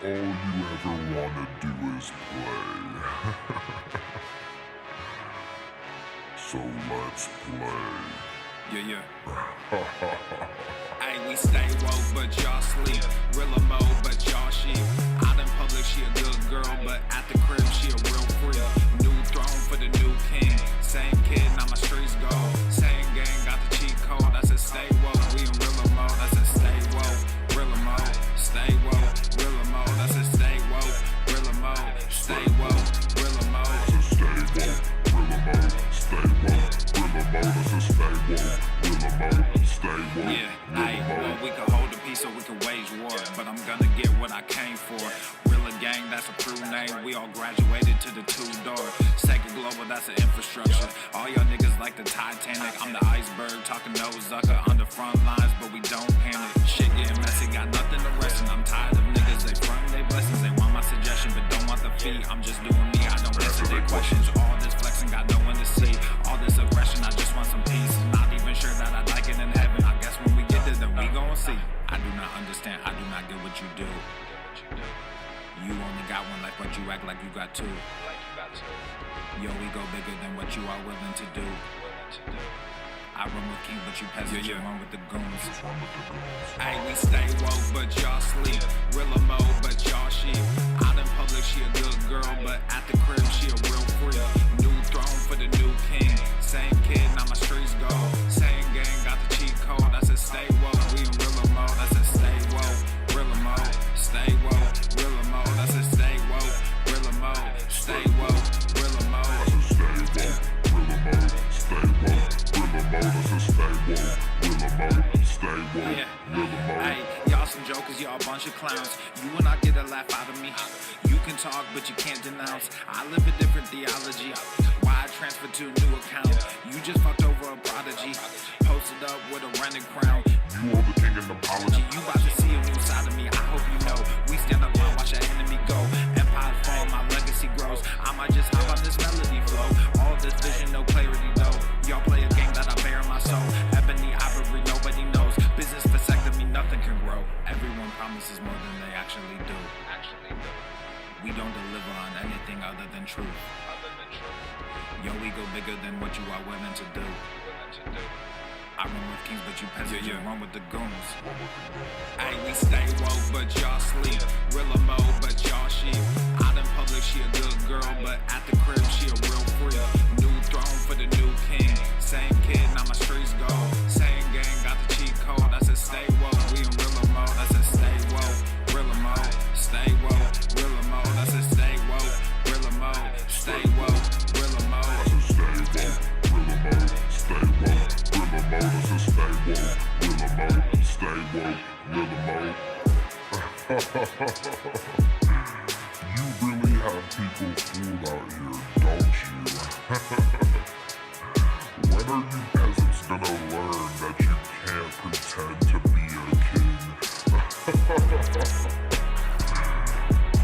all you ever wanna do is play. So let's play. Yeah. Hey, we stay woke, but y'all sleep. Real mode, but y'all sheep. Out in public, she a good girl, but at the crib, she a real freak. New throne for the new king. Same kid, now my streets go. Same gang, got the cheat code. I said stay woke, we in real mode. I said stay woke, real mode. Stay woke, real mode. I said stay woke, real mode. Stay woke, real mode. I said stay woke, real mode. Stay woke, real mode. I said stay woke, real mode. Stay woke, yeah, real mode. well, we can hold the peace or we can wage war, but I'm gonna get what I came for. Real gang, that's a crew name. We all graduated to the two-door. Sacred Global, that's an infrastructure. All y'all niggas like the Titanic. I'm the iceberg, talking no Zucker on the front lines, but we don't panic. Shit getting messy, got nothing to rest in. I'm tired of niggas, they front they blessings. They want my suggestion, but don't want the fee. I'm just doing me, I don't answer their questions. All this flexing, got no one to see. All this aggression, I just want some peace. Not even sure that I like it in heaven. I guess when we get there, then we gon' see. I do not understand, I do not get what you do. You only got one life, but you act like you got two. Yo, we go bigger than what you are willing to do. I run with kings, but you peasants, you run with the goons. Hey, we stay woke, but y'all sleep. Real mode, but y'all sheep. Out in public, she a good girl, but at the crib, she a real freak. New throne for the new king. Same kid, now my streets go. Same gang, got the cheat code. I said stay woke, we in real mode. I said stay woke, real mode. Stay woke, real mode. I said stay woke, real mode. Stay woke, real mode. I said stay woke, real mode. Stay woke, real mode. I said stay woke, real mode. Stay woke, real mode. Hey, y'all some jokers, y'all a bunch of clowns. You will not get a laugh out of me. You can talk, but you can't denounce. I live a different theology. Why I transfer to a new account? You just fucked over a prodigy. Posted up with a rented crown. You are the king and apology. You about to see a new side of me, I hope you know. We stand up and watch our enemy go. Empire fall, my legacy grows. I might just hop on this melody flow. All this vision, no clarity though. Y'all play a game that I bear in my soul. Ebony ivory, nobody knows. Business vasectomy, nothing can grow. Everyone promises more than they actually do. We don't deliver on anything other than truth. Yo, we go bigger than what you are willing to do. I run with kings, but you peasants, you run with the goons. Hey, we stay woke, but y'all sleep. Real mode, but y'all sheep. Out in public, she a good girl, but at the crib, she a real freak. New throne for the new king. Same kid, now my streets go. Same gang, got the cheat code. I said stay woke, we in real mode. I said stay woke, real mode. Stay woke, real mode. I said stay woke, real mode. Stay woke, real mode. I said stay woke, real mode. Stay woke, real mode. I said stay woke, real mode. Stay woke, real mode. You really have people fooled out here, don't you? When are you peasants gonna learn that you can't pretend to be a king?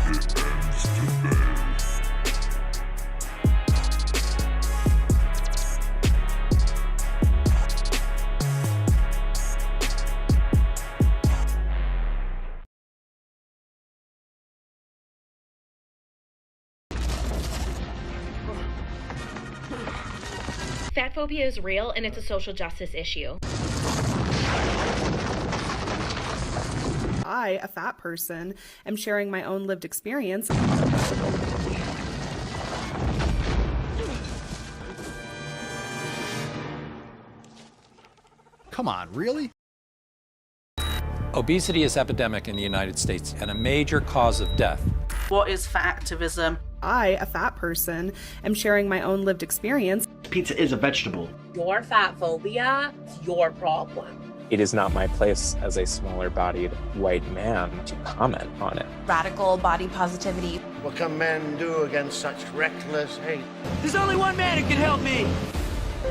It ends today. Fat phobia is real and it's a social justice issue. I, a fat person, am sharing my own lived experience. Come on, really? Obesity is epidemic in the United States and a major cause of death. What is fat activism? I, a fat person, am sharing my own lived experience. Pizza is a vegetable. Your fat phobia is your problem. It is not my place as a smaller-bodied white man to comment on it. Radical body positivity. What can men do against such reckless hate? There's only one man who can help me.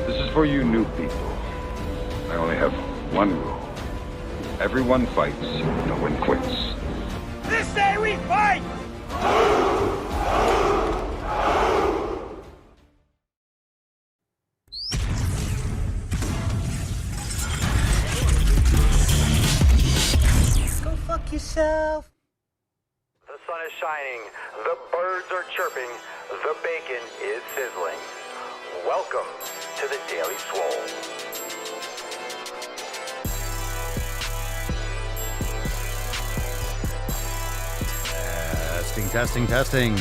This is for you new people. I only have one rule. Everyone fights, no one quits. This day we fight! Go fuck yourself. The sun is shining, the birds are chirping, the bacon is sizzling. Welcome to the Daily Swole. Testing. Testing.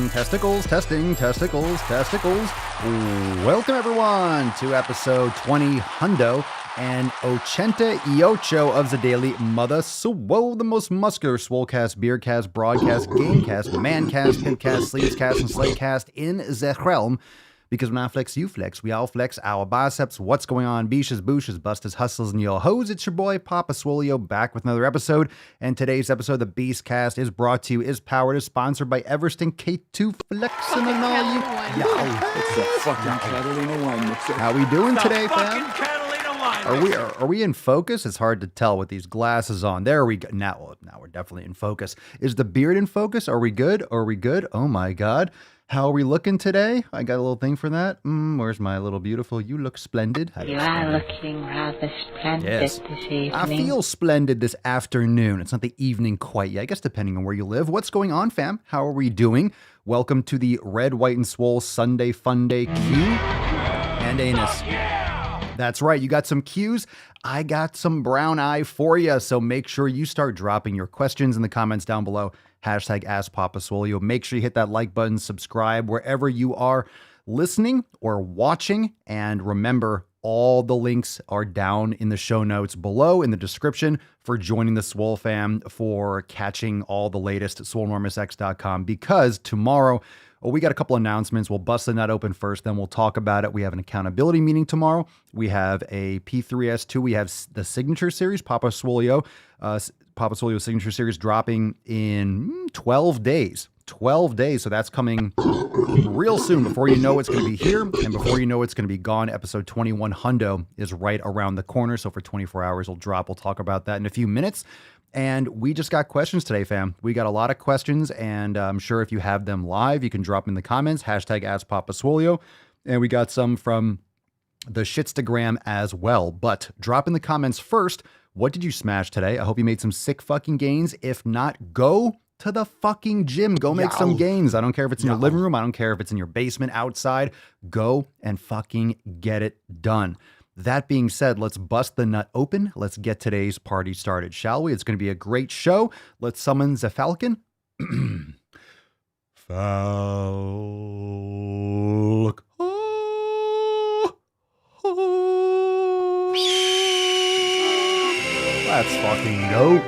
Testicles. Welcome, everyone, to episode 20 Hundo and Ochenta Iocho of the Daily Mother Swole, the most muscular Swolecast, Beercast, Broadcast, Gamecast, Mancast, Pimpcast, Sleevescast, and Slaycast in the realm. Because when I flex, you flex. We all flex our biceps. What's going on? Beaches, booshes, busters, hustlers, and yo hoes. It's your boy, Papa Swolio, back with another episode. And today's episode, the Beastcast, is brought to you, is powered, is sponsored by Eversting K2 Flexing and all you. It's the fucking Catalina wine mixer. How we doing today, fam? Catalina wine Are we in focus? It's hard to tell with these glasses on. There we go. Now we're definitely in focus. Is the beard in focus? Are we good? Oh my God. How are we looking today? I got a little thing for that. Where's my little beautiful? You look splendid. You are looking rather splendid this evening. I feel splendid this afternoon. It's not the evening quite yet. I guess depending on where you live. What's going on, fam? How are we doing? Welcome to the Red, White, and Swole Sunday Fun Day Q and Anus. That's right. You got some Q's. I got some brown eye for you. So make sure you start dropping your questions in the comments down below. Hashtag AskPapaSwolio. Make sure you hit that like button, subscribe wherever you are listening or watching. And remember, all the links are down in the show notes below in the description for joining the SwoleFam, for catching all the latest at SwoleNormousX.com. Because tomorrow, we got a couple announcements. We'll bust the nut open first, then we'll talk about it. We have an accountability meeting tomorrow. We have a P3S2. We have the signature series, Papa Swolio signature series dropping in 12 days. 12 days. So that's coming real soon. Before you know it's going to be here, and before you know it's going to be gone. Episode 21 Hundo is right around the corner. So for 24 hours, it'll drop. We'll talk about that in a few minutes. And we just got questions today, fam. We got a lot of questions, and I'm sure if you have them live, you can drop them in the comments. Hashtag AskPapaSwolio. And we got some from the Shitstagram as well. But drop in the comments first. What did you smash today? I hope you made some sick fucking gains. If not, go to the fucking gym. Go make some gains. I don't care if it's in your living room. I don't care if it's in your basement, outside. Go and fucking get it done. That being said, let's bust the nut open. Let's get today's party started, shall we? It's going to be a great show. Let's summon the Falcon. Falcon. Let's fucking go.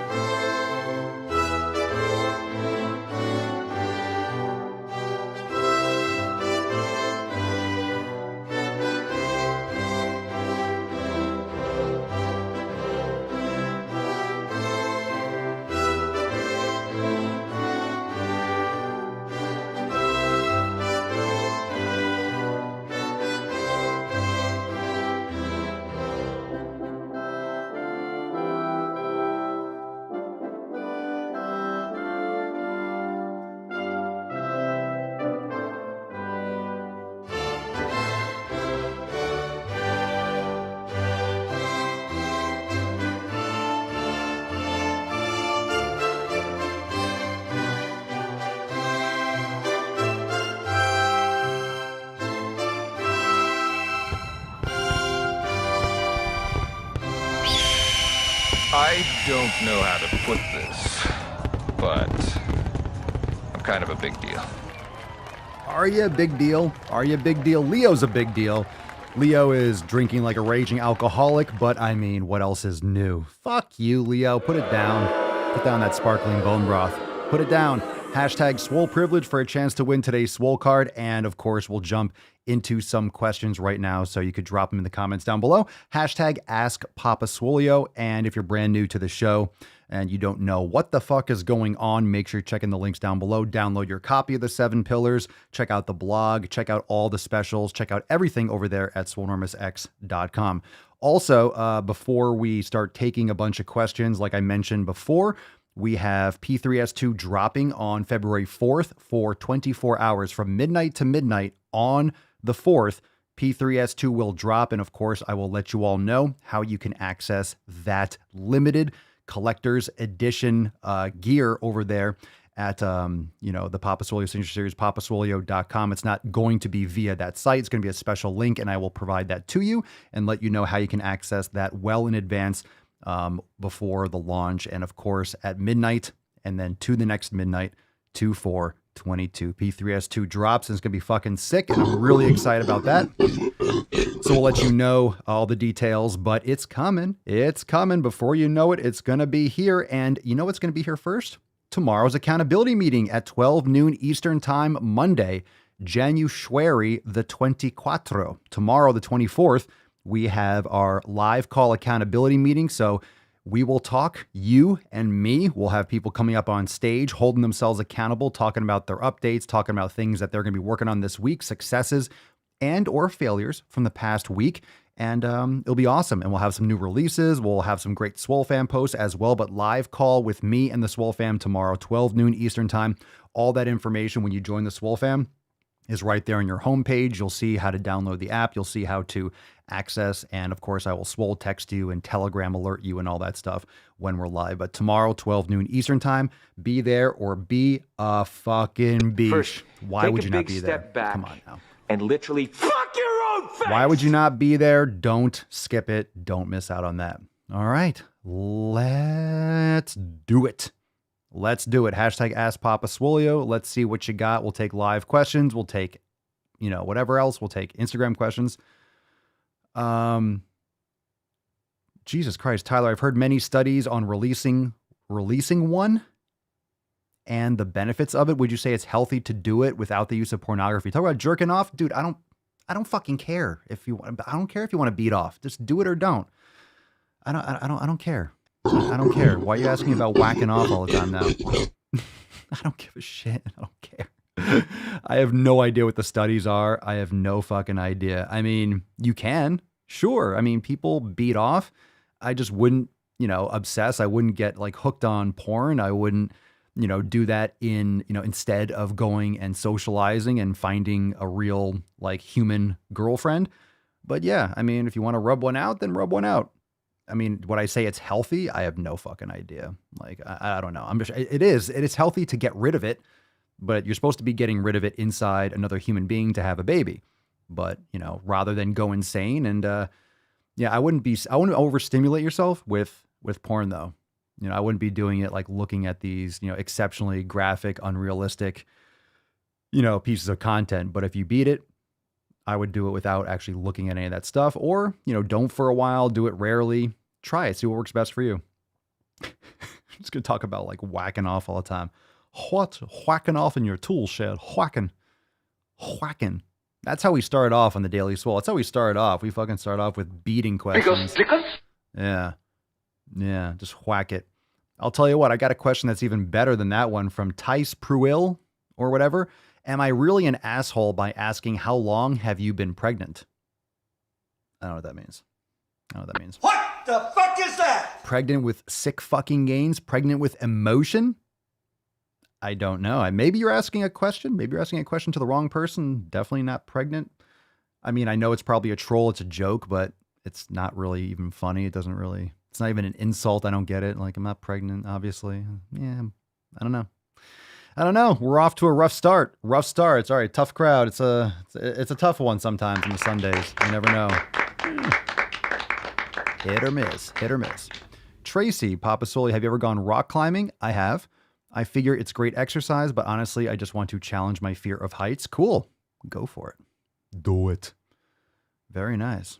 I don't know how to put this, but I'm kind of a big deal. Are you a big deal? Are you a big deal? Leo's a big deal. Leo is drinking like a raging alcoholic, but I mean, what else is new? Fuck you, Leo. Put it down. Put down that sparkling bone broth. Put it down. Hashtag Swole Privilege for a chance to win today's Swole card. And of course, we'll jump into some questions right now, so you could drop them in the comments down below. Hashtag Ask Papa Swolio. And if you're brand new to the show and you don't know what the fuck is going on, make sure you're checking the links down below. Download your copy of the 7 Pillars. Check out the blog. Check out all the specials. Check out everything over there at SwoleNormousX.com. Also, before we start taking a bunch of questions, like I mentioned before, we have P3S2 dropping on February 4th for 24 hours from midnight to midnight on the 4th. P3S2 will drop, and of course, I will let you all know how you can access that limited collector's edition gear over there at, the Papa Swolio Signature Series, papaswolio.com. It's not going to be via that site. It's going to be a special link, and I will provide that to you and let you know how you can access that well in advance before the launch. And of course, at midnight, and then to the next midnight, 2/4/22. P3S2 drops, and it's going to be fucking sick, and I'm really excited about that. So we'll let you know all the details, but it's coming. It's coming. Before you know it, it's going to be here. And you know what's going to be here first? Tomorrow's accountability meeting at 12 noon Eastern Time, Monday, January the 24th. Tomorrow, the 24th, we have our live call accountability meeting. So we will talk, you and me. We'll have people coming up on stage, holding themselves accountable, talking about their updates, talking about things that they're going to be working on this week, successes and or failures from the past week. And it'll be awesome. And we'll have some new releases. We'll have some great SwoleFam posts as well. But live call with me and the SwoleFam tomorrow, 12 noon Eastern Time. All that information when you join the SwoleFam is right there on your homepage. You'll see how to download the app. You'll see how to access. And of course, I will Swole text you and Telegram alert you and all that stuff when we're live. But tomorrow, 12 noon Eastern Time, be there or be a fucking beach. First, why would you not be there? Step back Come on now. and literally fuck your own face. Why would you not be there? Don't skip it. Don't miss out on that. All right. Let's do it. Let's do it. Hashtag Ask Papa Swolio. Let's see what you got. We'll take live questions. We'll take, whatever else. We'll take Instagram questions. Jesus Christ, Tyler, I've heard many studies on releasing one and the benefits of it. Would you say it's healthy to do it without the use of pornography? Talk about jerking off. Dude, I don't fucking care I don't care if you want to beat off. Just do it or don't. I don't care. I don't care. Why are you asking me about whacking off all the time now? I don't give a shit. I don't care. I have no idea what the studies are. I have no fucking idea. I mean, you can. Sure. I mean, people beat off. I just wouldn't, obsess. I wouldn't get like hooked on porn. I wouldn't, do that instead of going and socializing and finding a real like human girlfriend. But yeah, I mean, if you want to rub one out, then rub one out. I mean, would I say it's healthy? I have no fucking idea. Like, I don't know. It is healthy to get rid of it, but you're supposed to be getting rid of it inside another human being to have a baby. But, rather than go insane and, I wouldn't overstimulate yourself with porn though. I wouldn't be doing it like looking at these, exceptionally graphic, unrealistic, pieces of content. But if you beat it, I would do it without actually looking at any of that stuff, or, don't for a while, do it rarely, try it, see what works best for you. I'm just going to talk about like whacking off all the time. What? Whacking off in your tool shed. Whacking. That's how we started off on the Daily Swole. That's how we started off. We fucking start off with beating questions. Yeah. Just whack it. I'll tell you what, I got a question that's even better than that one from Tice Pruill or whatever. Am I really an asshole by asking how long have you been pregnant? I don't know what that means. What the fuck is that? Pregnant with sick fucking gains? Pregnant with emotion? I don't know. Maybe you're asking a question. Maybe you're asking a question to the wrong person. Definitely not pregnant. I mean, I know it's probably a troll. It's a joke, but it's not really even funny. It's not even an insult. I don't get it. Like, I'm not pregnant, obviously. Yeah, I don't know. We're off to a rough start. Rough starts. All right, tough crowd. It's a tough one sometimes on the Sundays. You never know. Hit or miss. Tracy, Papa Swole, have you ever gone rock climbing? I have. I figure it's great exercise, but honestly, I just want to challenge my fear of heights. Cool. Go for it. Do it. Very nice.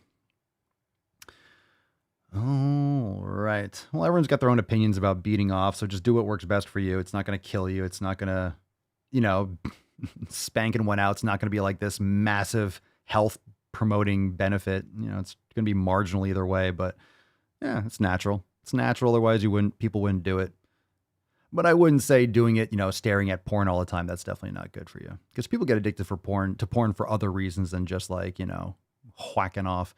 All right. Well, everyone's got their own opinions about beating off, so just do what works best for you. It's not going to kill you. It's not going to, spanking one out. It's not going to be like this massive health promoting benefit. It's going to be marginal either way, but yeah, it's natural. It's natural. Otherwise, people wouldn't do it. But I wouldn't say doing it, staring at porn all the time. That's definitely not good for you, because people get addicted to porn for other reasons than just like, whacking off.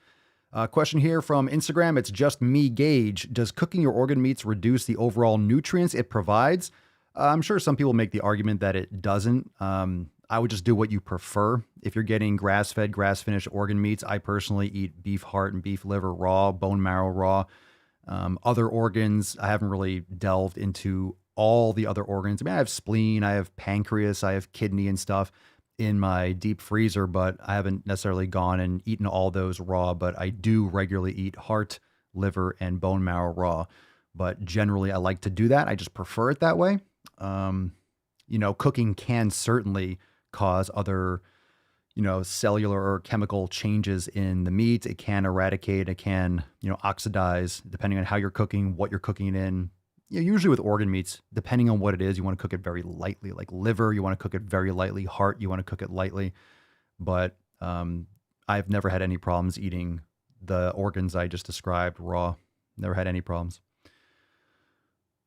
Question here from Instagram. It's just me, Gage. Does cooking your organ meats reduce the overall nutrients it provides? I'm sure some people make the argument that it doesn't. I would just do what you prefer. If you're getting grass-fed, grass-finished organ meats, I personally eat beef heart and beef liver raw, bone marrow raw. Other organs, I haven't really delved into all the other organs. I mean, I have spleen, I have pancreas, I have kidney and stuff in my deep freezer, but I haven't necessarily gone and eaten all those raw, but I do regularly eat heart, liver, and bone marrow raw. But generally, I like to do that. I just prefer it that way. Cooking can certainly cause other, cellular or chemical changes in the meat. It can eradicate, it can, oxidize, depending on how you're cooking, what you're cooking in. Usually with organ meats, depending on what it is, you want to cook it very lightly. Like liver, you want to cook it very lightly. Heart, you want to cook it lightly. But I've never had any problems eating the organs I just described raw. Never had any problems.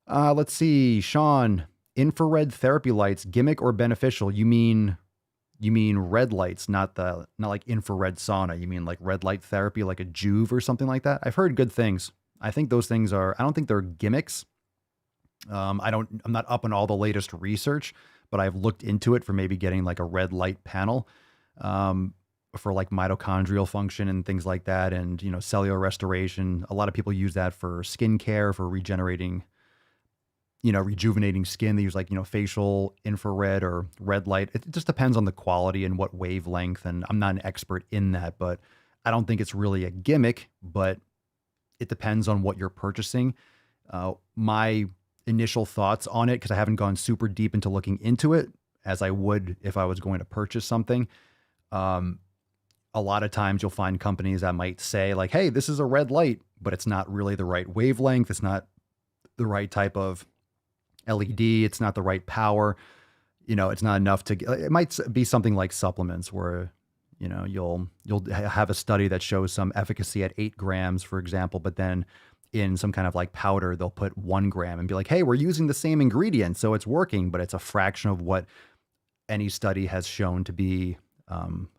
Let's see, Sean, infrared therapy lights, gimmick or beneficial? You mean red lights, not like infrared sauna. You mean like red light therapy, like a Juve or something like that? I've heard good things. I think those things I don't think they're gimmicks. I'm not up on all the latest research, but I've looked into it for maybe getting like a red light panel, for like mitochondrial function and things like that. And, cellular restoration. A lot of people use that for skincare, for regenerating, rejuvenating skin. They use like, facial infrared or red light. It just depends on the quality and what wavelength. And I'm not an expert in that, but I don't think it's really a gimmick, but it depends on what you're purchasing. My initial thoughts on it, because I haven't gone super deep into looking into it as I would if I was going to purchase something. A lot of times you'll find companies that might say like, hey, this is a red light, but it's not really the right wavelength. It's not the right type of LED. It's not the right power. It's not enough it might be something like supplements where, you'll have a study that shows some efficacy at 8 grams, for example, but then in some kind of like powder, they'll put 1 gram and be like, hey, we're using the same ingredient, so it's working, but it's a fraction of what any study has shown to be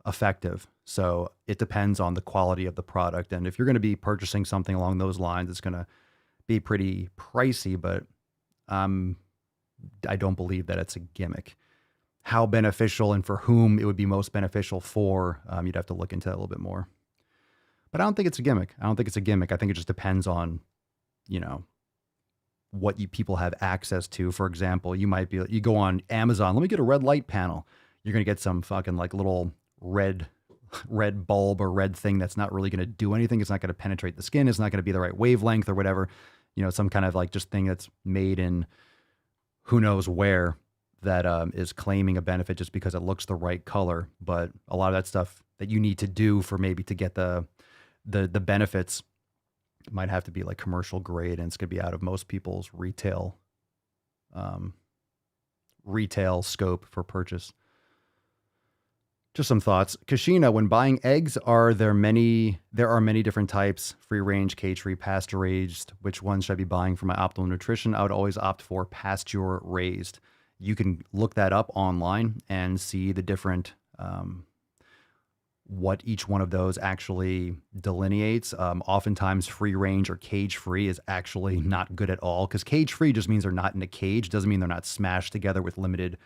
effective. So it depends on the quality of the product. And if you're going to be purchasing something along those lines, it's going to be pretty pricey, but I don't believe that it's a gimmick. How beneficial and for whom it would be most beneficial for, you'd have to look into that a little bit more. But I don't think it's a gimmick. I think it just depends on, what people have access to. For example, you go on Amazon, let me get a red light panel. You're going to get some fucking like little red bulb or red thing that's not really going to do anything. It's not going to penetrate the skin. It's not going to be the right wavelength or whatever. Some kind of like just thing that's made in who knows where that is claiming a benefit just because it looks the right color. But a lot of that stuff that you need to do for maybe to get the benefits might have to be like commercial grade, and it's going to be out of most people's retail scope for purchase. Just some thoughts. Kashina, when buying eggs, there are many different types: free range, cage free, pasture raised. Which ones should I be buying for my optimal nutrition? I would always opt for pasture raised. You can look that up online and see the different, what each one of those actually delineates. Oftentimes free range or cage free is actually not good at all, because cage free just means they're not in a cage. Doesn't mean they're not smashed together with limited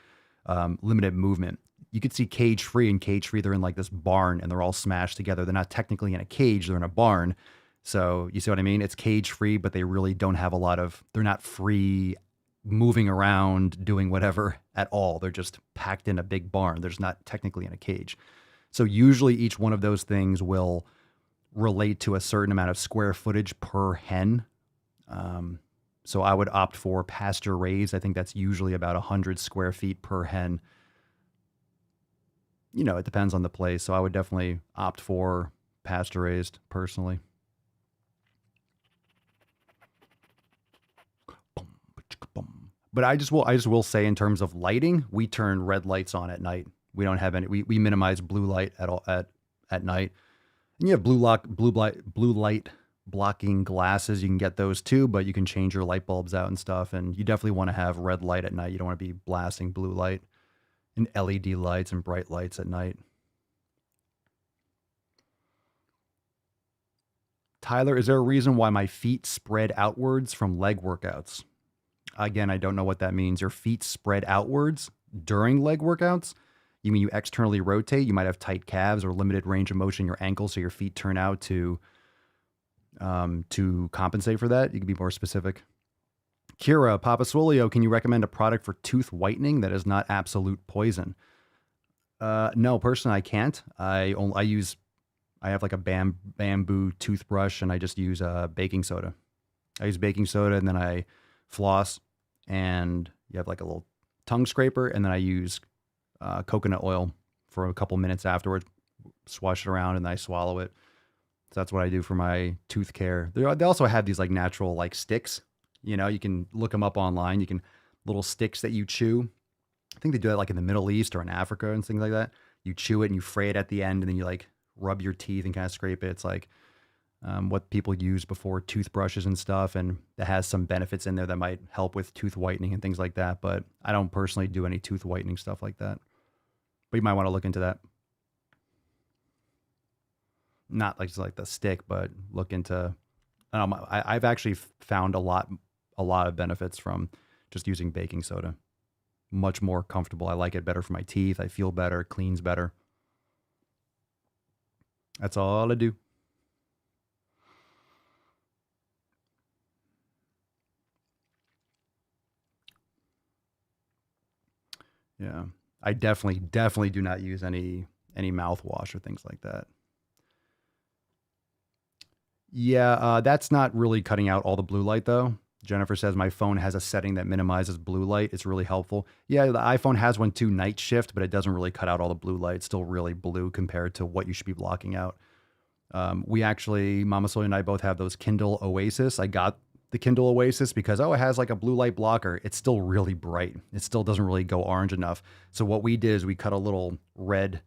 movement. You could see cage free, and cage free, they're in like this barn and they're all smashed together. They're not technically in a cage, they're in a barn. So you see what I mean? It's cage free, but they really don't have they're not free moving around, doing whatever at all. They're just packed in a big barn. They're just not technically in a cage. So usually each one of those things will relate to a certain amount of square footage per hen. So I would opt for pasture raised. I think that's usually about 100 square feet per hen. It depends on the place. So I would definitely opt for pasture raised personally. But I just will say, in terms of lighting, we turn red lights on at night. We don't have any. We minimize blue light at night. And you have blue light blocking glasses. You can get those too, but you can change your light bulbs out and stuff. And you definitely want to have red light at night. You don't want to be blasting blue light and LED lights and bright lights at night. Tyler, is there a reason why my feet spread outwards from leg workouts? Again, I don't know what that means. Your feet spread outwards during leg workouts? You mean you externally rotate? You might have tight calves or limited range of motion in your ankles, so your feet turn out to to compensate for that. You can be more specific. Kira, Papa Swolio, can you recommend a product for tooth whitening that is not absolute poison? No, personally, I can't. I have like a bamboo toothbrush, and I just use baking soda. I use baking soda, and then I floss, and you have like a little tongue scraper, and then I use coconut oil for a couple minutes afterwards, swash it around, and I swallow it. So that's what I do for my tooth care. They also have these like natural like sticks. You know, you can look them up online. Little sticks that you chew. I think they do that like in the Middle East or in Africa and things like that. You chew it and you fray it at the end, and then you like rub your teeth and kind of scrape it. It's like what people use before toothbrushes and stuff, and it has some benefits in there that might help with tooth whitening and things like that. But I don't personally do any tooth whitening stuff like that. But you might want to look into that. Not like just like the stick, but look into. I've actually found a lot of benefits from just using baking soda. Much more comfortable. I like it better for my teeth. I feel better. It cleans better. That's all I do. Yeah. I definitely do not use any mouthwash or things like that. Yeah, that's not really cutting out all the blue light though. Jennifer says my phone has a setting that minimizes blue light. It's really helpful. Yeah, the iPhone has one too, night shift, but it doesn't really cut out all the blue light. It's still really blue compared to what you should be blocking out. We actually, Mama Soy and I both have those Kindle Oasis. I got the Kindle Oasis because, it has like a blue light blocker. It's still really bright. It still doesn't really go orange enough. So what we did is we cut a little red,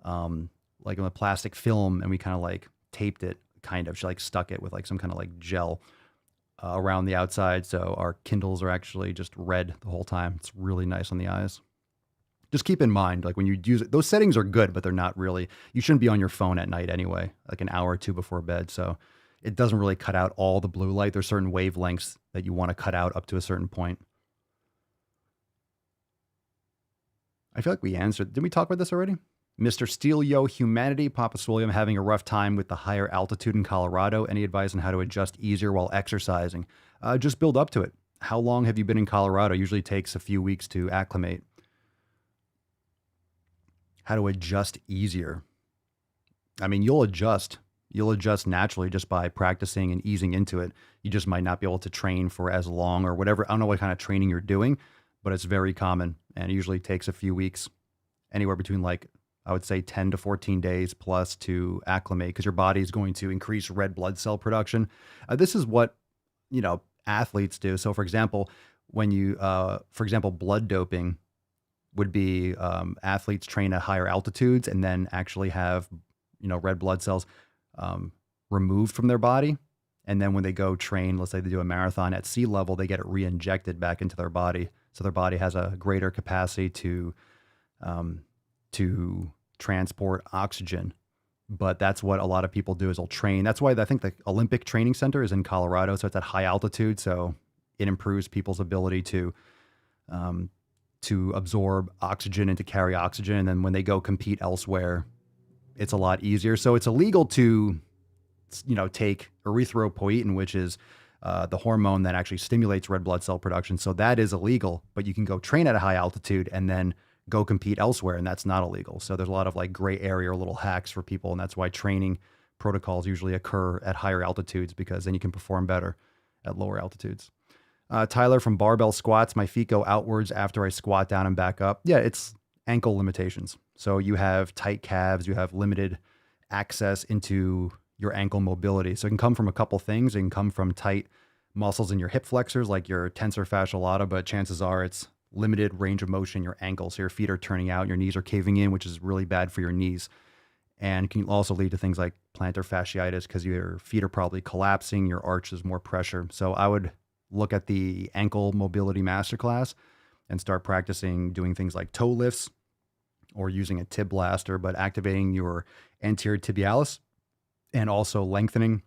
like in a plastic film, and we kind of like taped it, she like stuck it with like some kind of like gel around the outside. So our Kindles are actually just red the whole time. It's really nice on the eyes. Just keep in mind, like when you use it, those settings are good, but they're not really, you shouldn't be on your phone at night anyway, like an hour or two before bed. So it doesn't really cut out all the blue light. There's certain wavelengths that you want to cut out up to a certain point. I feel like we answered. Didn't we talk about this already? Mr. Steelio Humanity, Papa Swolio, I'm having a rough time with the higher altitude in Colorado. Any advice on how to adjust easier while exercising? Just build up to it. How long have you been in Colorado? Usually takes a few weeks to acclimate. How to adjust easier? I mean, you'll adjust. You'll adjust naturally just by practicing and easing into it. You just might not be able to train for as long or whatever. I don't know what kind of training you're doing, but it's very common, and it usually takes a few weeks, anywhere between like, I would say 10 to 14 days plus to acclimate, because your body is going to increase red blood cell production. This is what, athletes do. So for example, when you, blood doping would be athletes train at higher altitudes and then actually have, red blood cells removed from their body. And then when they go train, let's say they do a marathon at sea level, they get it re-injected back into their body. So their body has a greater capacity to transport oxygen. But that's what a lot of people do is they'll train. That's why I think the Olympic Training Center is in Colorado. So it's at high altitude. So it improves people's ability to absorb oxygen and to carry oxygen. And then when they go compete elsewhere, it's a lot easier. So it's illegal to, take erythropoietin, which is the hormone that actually stimulates red blood cell production. So that is illegal, but you can go train at a high altitude and then go compete elsewhere, and that's not illegal. So there's a lot of like gray area or little hacks for people, and that's why training protocols usually occur at higher altitudes, because then you can perform better at lower altitudes. Tyler from Barbell Squats, my feet go outwards after I squat down and back up. Yeah, it's ankle limitations. So you have tight calves, you have limited access into your ankle mobility. So it can come from a couple things. It can come from tight muscles in your hip flexors, like your tensor fasciae lata, but chances are it's limited range of motion in your ankles. So your feet are turning out, your knees are caving in, which is really bad for your knees. And can also lead to things like plantar fasciitis, because your feet are probably collapsing, your arch is more pressure. So I would look at the ankle mobility masterclass and start practicing doing things like toe lifts or using a tib blaster, but activating your anterior tibialis and also lengthening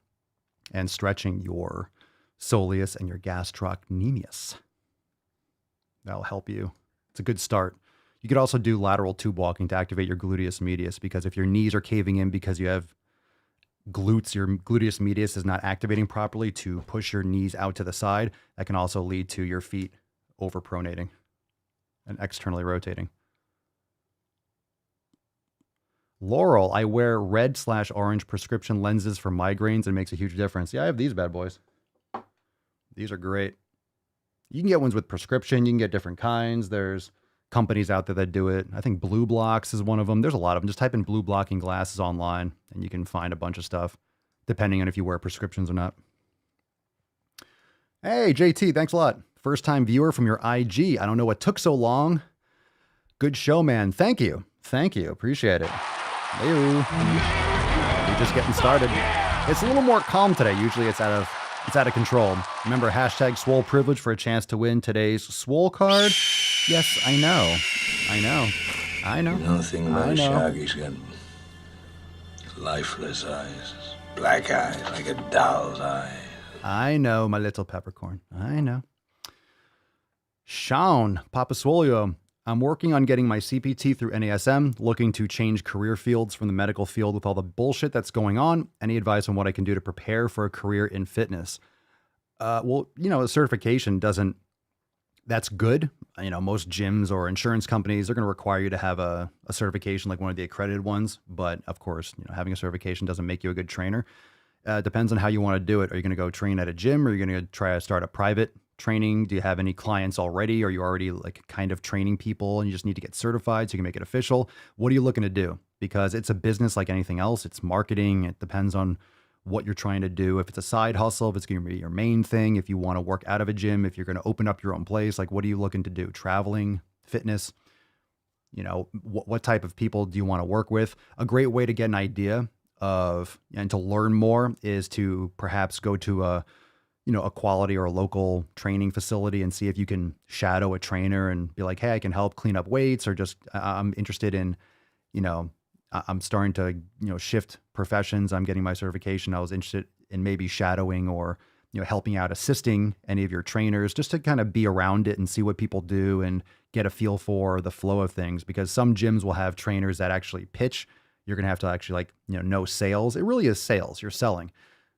and stretching your soleus and your gastrocnemius. That'll help you. It's a good start. You could also do lateral tube walking to activate your gluteus medius, because if your knees are caving in because you have glutes, your gluteus medius is not activating properly to push your knees out to the side. That can also lead to your feet overpronating and externally rotating. Laurel, I wear red/orange prescription lenses for migraines and it makes a huge difference. Yeah, I have these bad boys. These are great. You can get ones with prescription. You can get different kinds. There's companies out there that do it. I think Blue Blocks is one of them. There's a lot of them. Just type in blue blocking glasses online and you can find a bunch of stuff depending on if you wear prescriptions or not. Hey, JT, thanks a lot. First time viewer from your IG. I don't know what took so long. Good show, man. Thank you. Thank you. Appreciate it. Hello. We're just getting started. It's a little more calm today. Usually it's out of control. Remember hashtag Swole Privilege for a chance to win today's Swole card? Yes, I know. Nothing about Shaggy's got lifeless eyes, black eyes like a doll's eye. I know, my little peppercorn. I know. Sean, Papa Swolio. I'm working on getting my CPT through NASM, looking to change career fields from the medical field with all the bullshit that's going on. Any advice on what I can do to prepare for a career in fitness? Well, a certification that's good. Most gyms or insurance companies are going to require you to have a certification like one of the accredited ones. But of course, having a certification doesn't make you a good trainer. It depends on how you want to do it. Are you going to go train at a gym? Or are you going to try to start a private training? Do you have any clients already? Are you already like kind of training people and you just need to get certified so you can make it official? What are you looking to do? Because it's a business like anything else. It's marketing. It depends on what you're trying to do. If it's a side hustle, if it's going to be your main thing, if you want to work out of a gym, if you're going to open up your own place, like what are you looking to do? Traveling, fitness, what type of people do you want to work with? A great way to get an idea of and to learn more is to perhaps go to a quality or a local training facility and see if you can shadow a trainer and be like, hey, I can help clean up weights, or just I'm interested in, I'm starting to, shift professions. I'm getting my certification. I was interested in maybe shadowing or, helping out, assisting any of your trainers just to kind of be around it and see what people do and get a feel for the flow of things, because some gyms will have trainers that actually pitch. You're going to have to actually know sales. It really is sales. You're selling.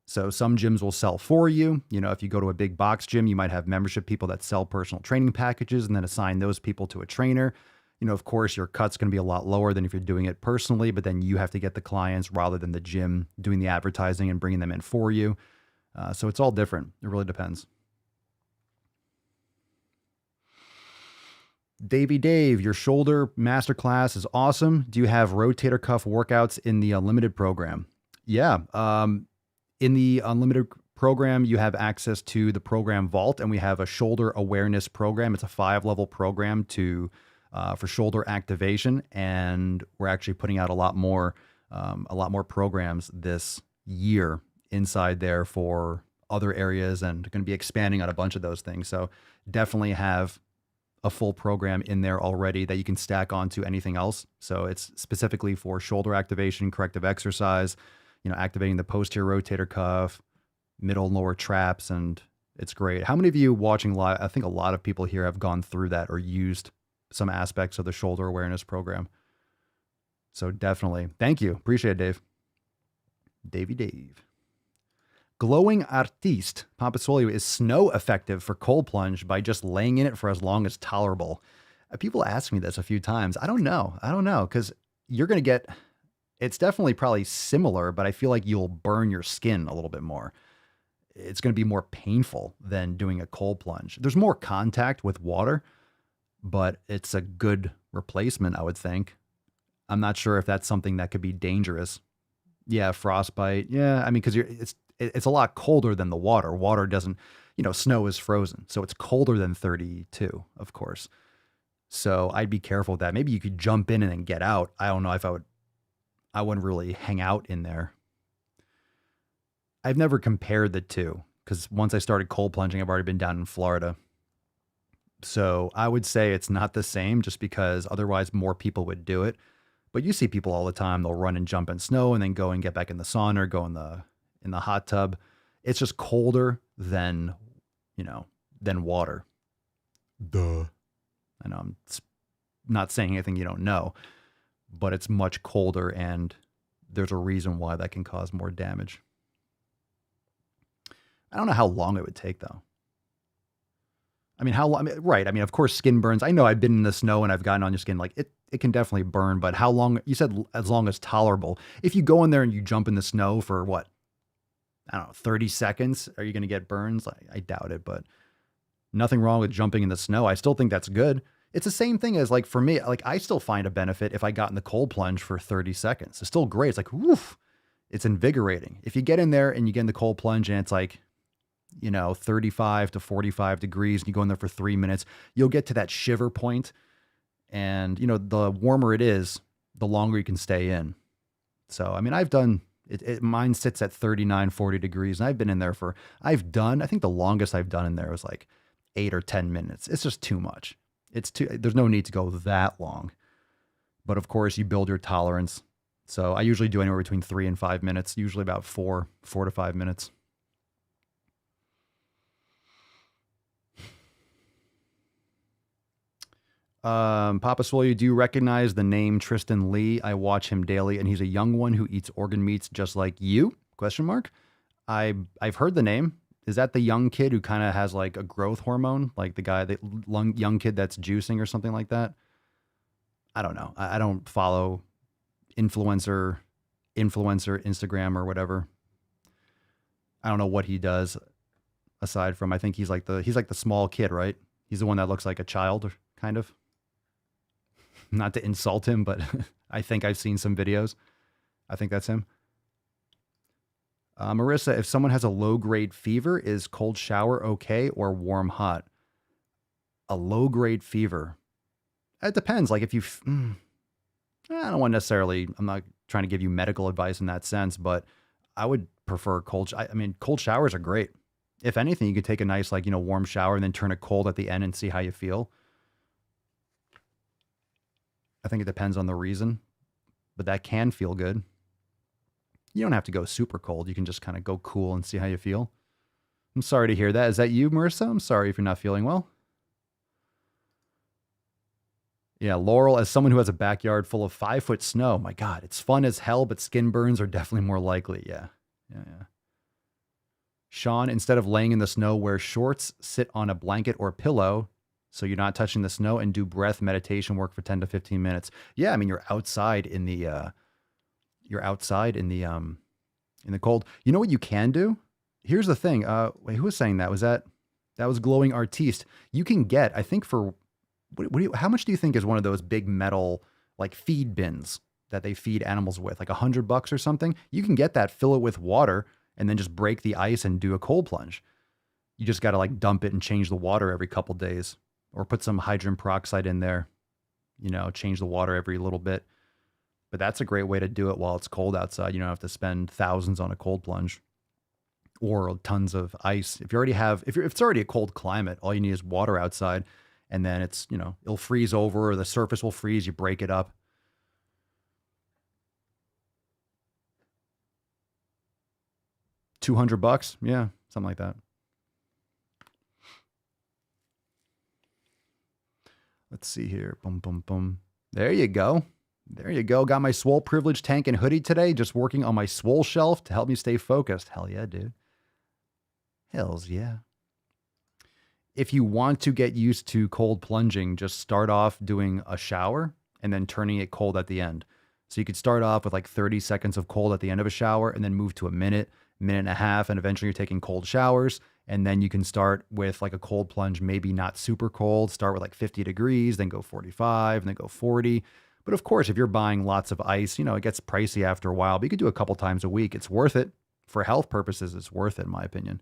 So some gyms will sell for you. If you go to a big box gym, you might have membership people that sell personal training packages and then assign those people to a trainer. Of course, your cut's going to be a lot lower than if you're doing it personally, but then you have to get the clients rather than the gym doing the advertising and bringing them in for you. So it's all different. It really depends. Davey Dave, your shoulder masterclass is awesome. Do you have rotator cuff workouts in the unlimited program? Yeah. In the unlimited program, you have access to the program vault, and we have a shoulder awareness program. It's a 5-level program for shoulder activation, and we're actually putting out a lot more programs this year inside there for other areas, and going to be expanding on a bunch of those things. So definitely have a full program in there already that you can stack onto anything else. So it's specifically for shoulder activation, corrective exercise, activating the posterior rotator cuff, middle and lower traps, and it's great. How many of you watching live? I think a lot of people here have gone through that or used some aspects of the shoulder awareness program. So definitely. Thank you. Appreciate it, Dave. Davey Dave. Glowing Artiste. Papa Swolio, is snow effective for cold plunge by just laying in it for as long as tolerable? People ask me this a few times. I don't know. Because you're going to get, it's definitely probably similar, but I feel like you'll burn your skin a little bit more. It's going to be more painful than doing a cold plunge. There's more contact with water, but it's a good replacement, I would think. I'm not sure if that's something that could be dangerous. Yeah, frostbite. Yeah, I mean, because it's a lot colder than the water. Water doesn't, snow is frozen, so it's colder than 32, of course. So I'd be careful with that. Maybe you could jump in and then get out. I don't know if I wouldn't really hang out in there. I've never compared the two, because once I started cold plunging, I've already been down in Florida. So I would say it's not the same, just because otherwise more people would do it. But you see people all the time. They'll run and jump in snow and then go and get back in the sauna or go in the hot tub. It's just colder than water. Duh. I know I'm not saying anything you don't know, but it's much colder, and there's a reason why that can cause more damage. I don't know how long it would take, though. I mean, how long? Right. I mean, of course, skin burns. I know I've been in the snow and I've gotten on your skin. Like, it can definitely burn, but how long? You said as long as tolerable. If you go in there and you jump in the snow for what? I don't know, 30 seconds, are you going to get burns? I doubt it, but nothing wrong with jumping in the snow. I still think that's good. It's the same thing as, like, for me, like, I still find a benefit if I got in the cold plunge for 30 seconds. It's still great. It's like, woof, it's invigorating. If you get in there and you get in the cold plunge and it's like, 35 to 45 degrees and you go in there for 3 minutes, you'll get to that shiver point. And, the warmer it is, the longer you can stay in. So, I mean, I've done it. Mine sits at 39, 40 degrees. And I've been in there I think the longest I've done in there was like 8 or 10 minutes. It's just too much. There's no need to go that long. But of course, you build your tolerance. So I usually do anywhere between 3 and 5 minutes, usually about 4 to 5 minutes. Papa Swolio, do you recognize the name Tristan Lee? I watch him daily, and he's a young one who eats organ meats just like you? ? I've heard the name. Is that the young kid who kind of has like a growth hormone, like the guy, the young kid that's juicing or something like that? I don't know. I don't follow influencer Instagram or whatever. I don't know what he does aside from, I think he's like the small kid, right? He's the one that looks like a child, kind of. Not to insult him, but I think I've seen some videos. I think that's him. Marissa, if someone has a low-grade fever, is cold shower okay or warm hot? A low-grade fever. It depends. Like if you, I don't want necessarily, I'm not trying to give you medical advice in that sense, but I would prefer cold showers are great. If anything, you could take a nice, warm shower and then turn it cold at the end and see how you feel. I think it depends on the reason, but that can feel good. You don't have to go super cold. You can just kind of go cool and see how you feel. I'm sorry to hear that. Is that you, Marissa? I'm sorry if you're not feeling well. Yeah, Laurel, as someone who has a backyard full of 5-foot snow, my God, it's fun as hell, but skin burns are definitely more likely. Yeah. Sean, instead of laying in the snow, wear shorts, sit on a blanket or pillow so you're not touching the snow, and do breath meditation work for 10 to 15 minutes. Yeah, I mean, you're outside in the cold. You know what you can do? Here's the thing. Wait, who was saying that? That was Glowing Artiste. You can get, I think for, how much do you think is one of those big metal, like feed bins that they feed animals with, like $100 or something? You can get that, fill it with water, and then just break the ice and do a cold plunge. You just got to like dump it and change the water every couple days, or put some hydrogen peroxide in there, change the water every little bit. But that's a great way to do it while it's cold outside. You don't have to spend thousands on a cold plunge or tons of ice. If it's already a cold climate, all you need is water outside, and then it's, it'll freeze over, or the surface will freeze. You break it up. $200, yeah, something like that. Let's see here. Boom, boom, boom. There you go. Got my Swole privilege tank and hoodie today. Just working on my Swole shelf to help me stay focused. Hell yeah, dude. Hells yeah. If you want to get used to cold plunging, just start off doing a shower and then turning it cold at the end. So you could start off with like 30 seconds of cold at the end of a shower, and then move to a minute and a half, and eventually you're taking cold showers. And then you can start with like a cold plunge, maybe not super cold. Start with like 50 degrees, then go 45, and then go 40. But of course, if you're buying lots of ice, it gets pricey after a while. But you could do a couple times a week. It's worth it. For health purposes, it's worth it, in my opinion.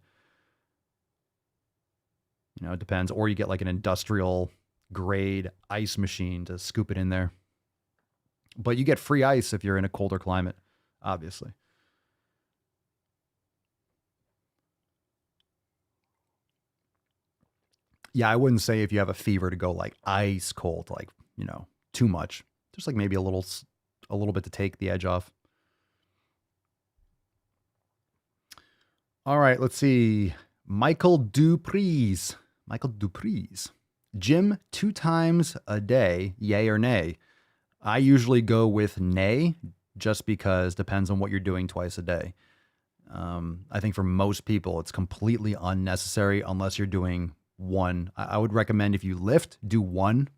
It depends. Or you get like an industrial grade ice machine to scoop it in there. But you get free ice if you're in a colder climate, obviously. Yeah, I wouldn't say if you have a fever to go like ice cold, like, too much. Just like maybe a little bit to take the edge off. All right, let's see. Michael Dupreez. Gym 2 times a day, yay or nay? I usually go with nay. just because depends on what you're doing twice a day. I think for most people, it's completely unnecessary unless you're doing one. I would recommend if you lift, do one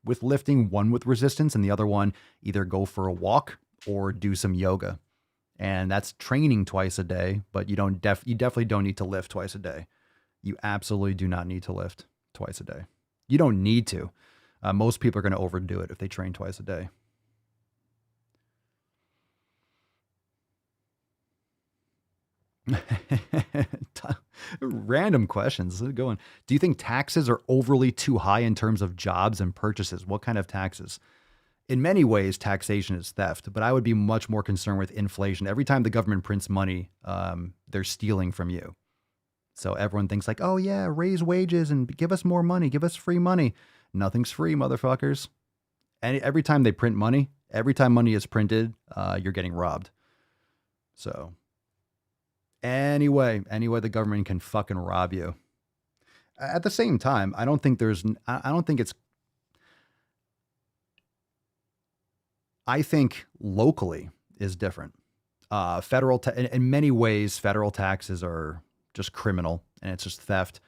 with lifting, one with resistance, and the other one either go for a walk or do some yoga. And that's training twice a day, but you definitely don't need to lift twice a day. You absolutely do not need to lift twice a day. You don't need to. Most people are going to overdo it if they train twice a day. Random questions. Let's go on. Do you think taxes are overly too high in terms of jobs and purchases? What kind of taxes? In many ways, taxation is theft, but I would be much more concerned with inflation. Every time the government prints money, they're stealing from you. So everyone thinks like, oh yeah, raise wages and give us more money, give us free money. Nothing's free, motherfuckers. And every time they print money, every time money is printed, you're getting robbed. So anyway, the government can fucking rob you. At the same time, I don't think I think locally is different. In many ways, federal taxes are just criminal and it's just theft.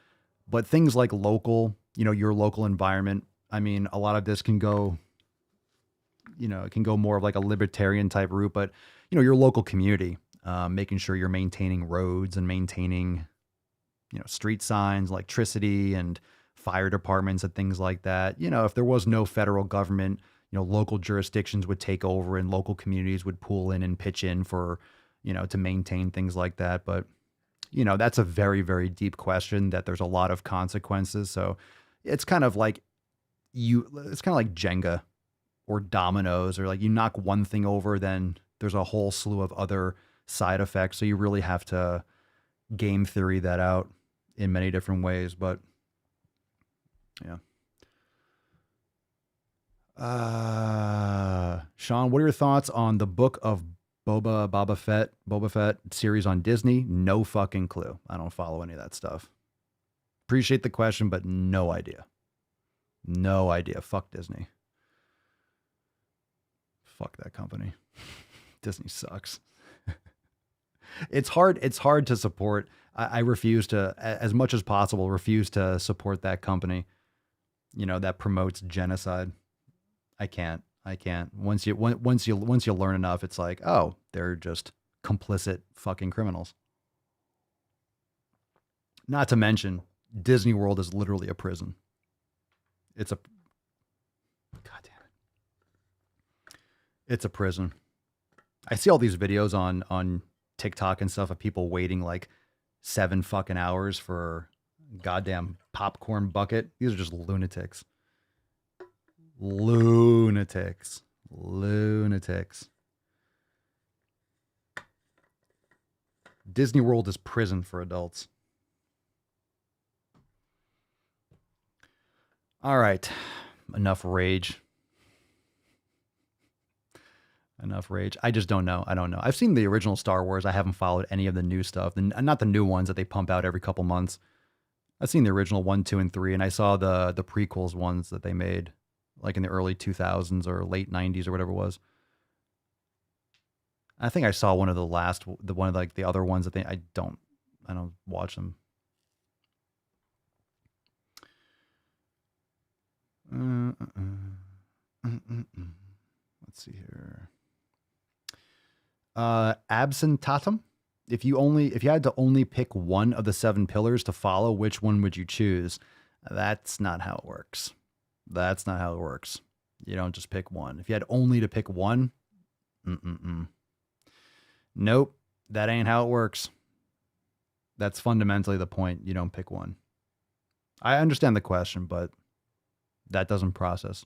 But things like local, your local environment, I mean, a lot of this can go, it can go more of like a libertarian type route, but, your local community, making sure you're maintaining roads and maintaining, street signs, electricity and fire departments and things like that. If there was no federal government, local jurisdictions would take over and local communities would pool in and pitch in for, to maintain things like that. But, that's a very, very deep question that there's a lot of consequences. So it's kind of like Jenga or dominoes, or like you knock one thing over, then there's a whole slew of other side effects. So you really have to game theory that out in many different ways. But yeah. Sean, what are your thoughts on the book of Boba Fett series on Disney? No fucking clue. I don't follow any of that stuff. Appreciate the question, but no idea. No idea. Fuck Disney. Fuck that company. Disney sucks. It's hard to support. I refuse to, as much as possible, refuse to support that company, that promotes genocide. I can't. Once you learn enough, it's like, oh, they're just complicit fucking criminals. Not to mention, Disney World is literally a prison. God damn it. It's a prison. I see all these videos on TikTok and stuff of people waiting like 7 fucking hours for a goddamn popcorn bucket. These are just lunatics. Lunatics. Disney World is prison for adults. All right. Enough rage. I just don't know. I don't know. I've seen the original Star Wars. I haven't followed any of the new stuff. Not the new ones that they pump out every couple months. I've seen the original 1, 2, and 3, and I saw the prequels ones that they made like in the early 2000s or late 90s or whatever it was. I think I saw one of the other ones that I don't watch them. Let's see here. Absentatum. If you had to only pick one of the 7 pillars to follow, which one would you choose? That's not how it works. You don't just pick one. If you had only to pick one, nope, that ain't how it works. That's fundamentally the point. You don't pick one. I understand the question, but that doesn't process.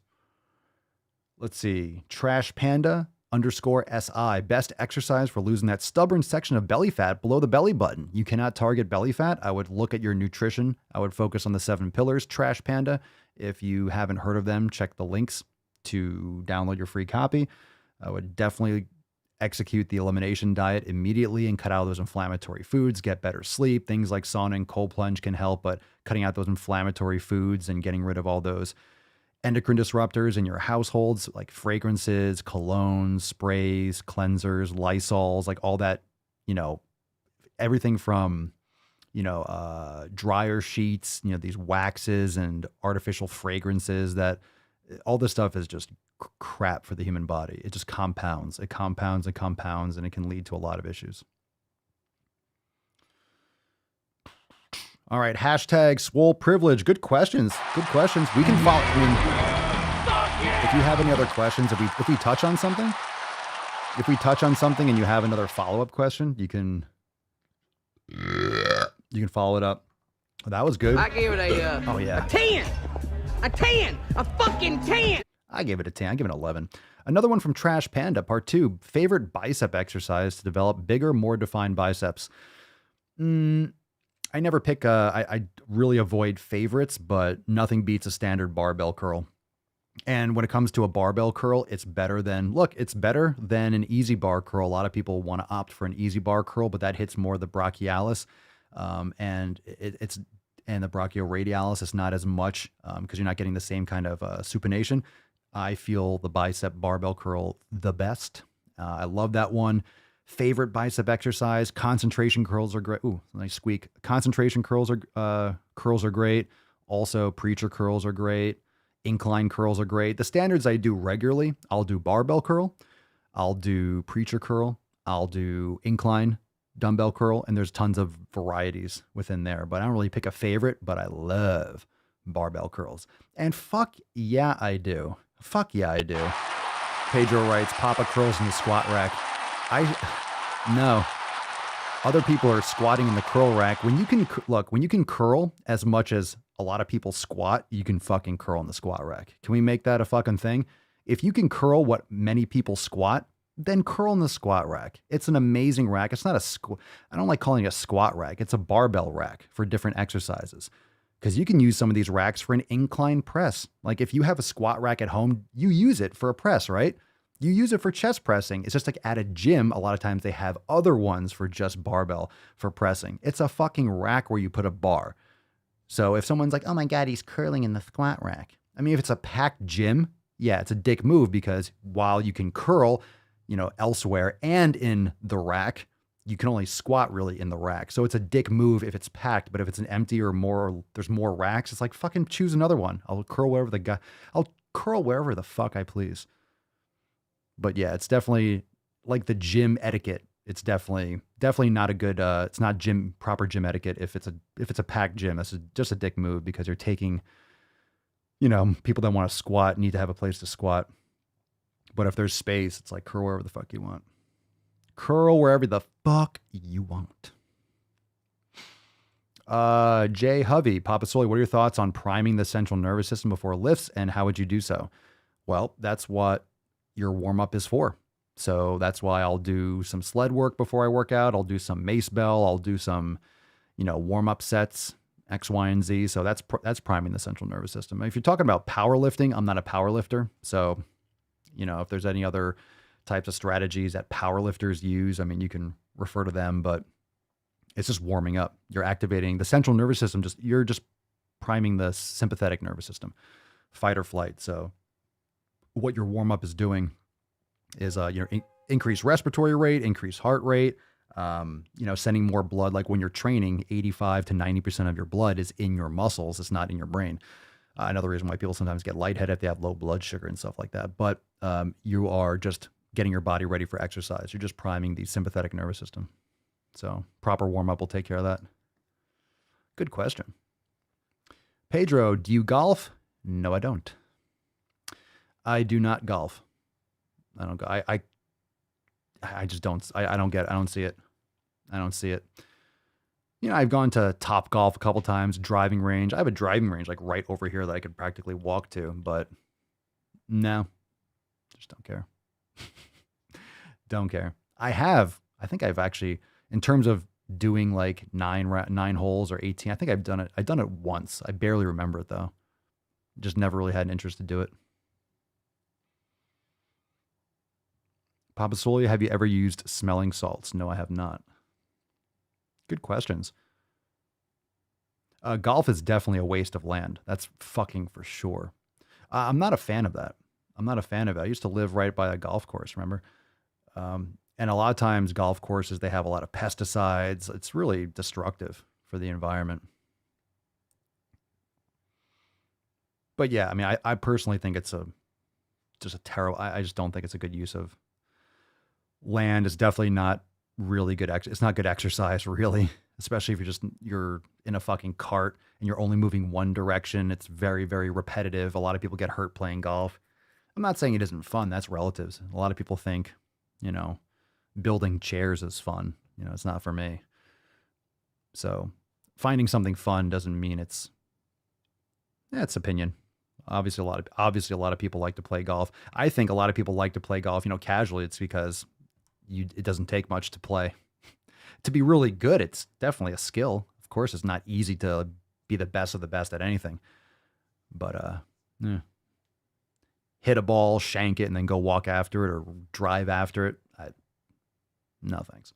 Let's see. Trash Panda _SI. Best exercise for losing that stubborn section of belly fat below the belly button. You cannot target belly fat. I would look at your nutrition. I would focus on the 7 pillars. Trash Panda. If you haven't heard of them, check the links to download your free copy. I would definitely execute the elimination diet immediately and cut out those inflammatory foods, get better sleep. Things like sauna and cold plunge can help, but cutting out those inflammatory foods and getting rid of all those endocrine disruptors in your households, like fragrances, colognes, sprays, cleansers, Lysols, like all that, everything from, dryer sheets, these waxes and artificial fragrances, that all this stuff is just crap for the human body. It just compounds. It compounds and compounds, and it can lead to a lot of issues. All right, hashtag Swole Privilege. Good questions. Good questions. We can follow. If you have any other questions, if we touch on something, and you have another follow-up question, you can follow it up. Oh, that was good. I gave it a 10. A 10. A fucking 10. I gave it a 10. I give it an 11. Another one from Trash Panda, part 2. Favorite bicep exercise to develop bigger, more defined biceps. I never pick I really avoid favorites, but nothing beats a standard barbell curl. And when it comes to a barbell curl, it's better than an easy bar curl. A lot of people want to opt for an easy bar curl, but that hits more the brachialis, and the brachioradialis is not as much because you're not getting the same kind of supination. I feel the bicep barbell curl the best. I love that one. Favorite bicep exercise, concentration curls are great. Ooh, nice squeak. Concentration curls are great. Also, preacher curls are great. Incline curls are great. The standards I do regularly, I'll do barbell curl, I'll do preacher curl, I'll do incline dumbbell curl, and there's tons of varieties within there. But I don't really pick a favorite, but I love barbell curls. And fuck yeah, I do. Fuck yeah, I do. Pedro writes, Papa curls in the squat rack. No. Other people are squatting in the curl rack. When you can curl as much as a lot of people squat, you can fucking curl in the squat rack. Can we make that a fucking thing? If you can curl what many people squat, then curl in the squat rack. It's an amazing rack. It's not I don't like calling it a squat rack. It's a barbell rack for different exercises. Because you can use some of these racks for an incline press. Like if you have a squat rack at home, you use it for a press, right? You use it for chest pressing. It's just like at a gym, a lot of times they have other ones for just barbell for pressing. It's a fucking rack where you put a bar. So if someone's like, oh my God, he's curling in the squat rack. I mean, if it's a packed gym, yeah, it's a dick move because while you can curl, elsewhere and in the rack, you can only squat really in the rack. So it's a dick move if it's packed, but if it's an empty or there's more racks, it's like fucking choose another one. I'll curl wherever the fuck I please. But yeah, it's definitely like the gym etiquette. It's definitely not a good. It's not proper gym etiquette if it's a packed gym. That's just a dick move because you're taking, people that want to squat need to have a place to squat. But if there's space, it's like curl wherever the fuck you want. Curl wherever the fuck you want. Jay Hovey, Papa Swole, what are your thoughts on priming the central nervous system before lifts, and how would you do so? Well, that's what your warm-up is for. So that's why I'll do some sled work before I work out. I'll do some mace bell. I'll do some, warm-up sets, X, Y, and Z. So that's priming the central nervous system. If you're talking about powerlifting, I'm not a power lifter. So, if there's any other types of strategies that powerlifters use, I mean, you can refer to them, but it's just warming up. You're activating the central nervous system. You're just priming the sympathetic nervous system, fight or flight. So what your warm up is doing is, increase respiratory rate, increase heart rate, sending more blood. Like when you're training, 85 to 90% of your blood is in your muscles. It's not in your brain. Another reason why people sometimes get lightheaded if they have low blood sugar and stuff like that. But you are just getting your body ready for exercise. You're just priming the sympathetic nervous system. So proper warm up will take care of that. Good question. Pedro, do you golf? No, I don't. I do not golf. I don't go. I just don't. I don't get it. I don't see it. I don't see it. I've gone to Top Golf a couple times, driving range. I have a driving range like right over here that I could practically walk to, but no, just don't care. Don't care. I think I've actually, in terms of doing like 9 holes or 18, I think I've done it. I've done it once. I barely remember it though. Just never really had an interest to do it. Papa Swole, have you ever used smelling salts? No, I have not. Good questions. Golf is definitely a waste of land. That's fucking for sure. I'm not a fan of that. I'm not a fan of it. I used to live right by a golf course, remember? And a lot of times golf courses, they have a lot of pesticides. It's really destructive for the environment. But yeah, I mean, I personally think it's just a terrible, I just don't think it's a good use of land. It's definitely not really good. It's not good exercise, really, especially if you're in a fucking cart and you're only moving one direction. It's very, very repetitive. A lot of people get hurt playing golf. I'm not saying it isn't fun. That's relatives. A lot of people think, building chairs is fun. It's not for me. So finding something fun doesn't mean it's opinion. Obviously, a lot of people like to play golf. I think a lot of people like to play golf, casually. It's because it doesn't take much to play. To be really good, it's definitely a skill. Of course, it's not easy to be the best of the best at anything. But hit a ball, shank it, and then go walk after it or drive after it. No thanks.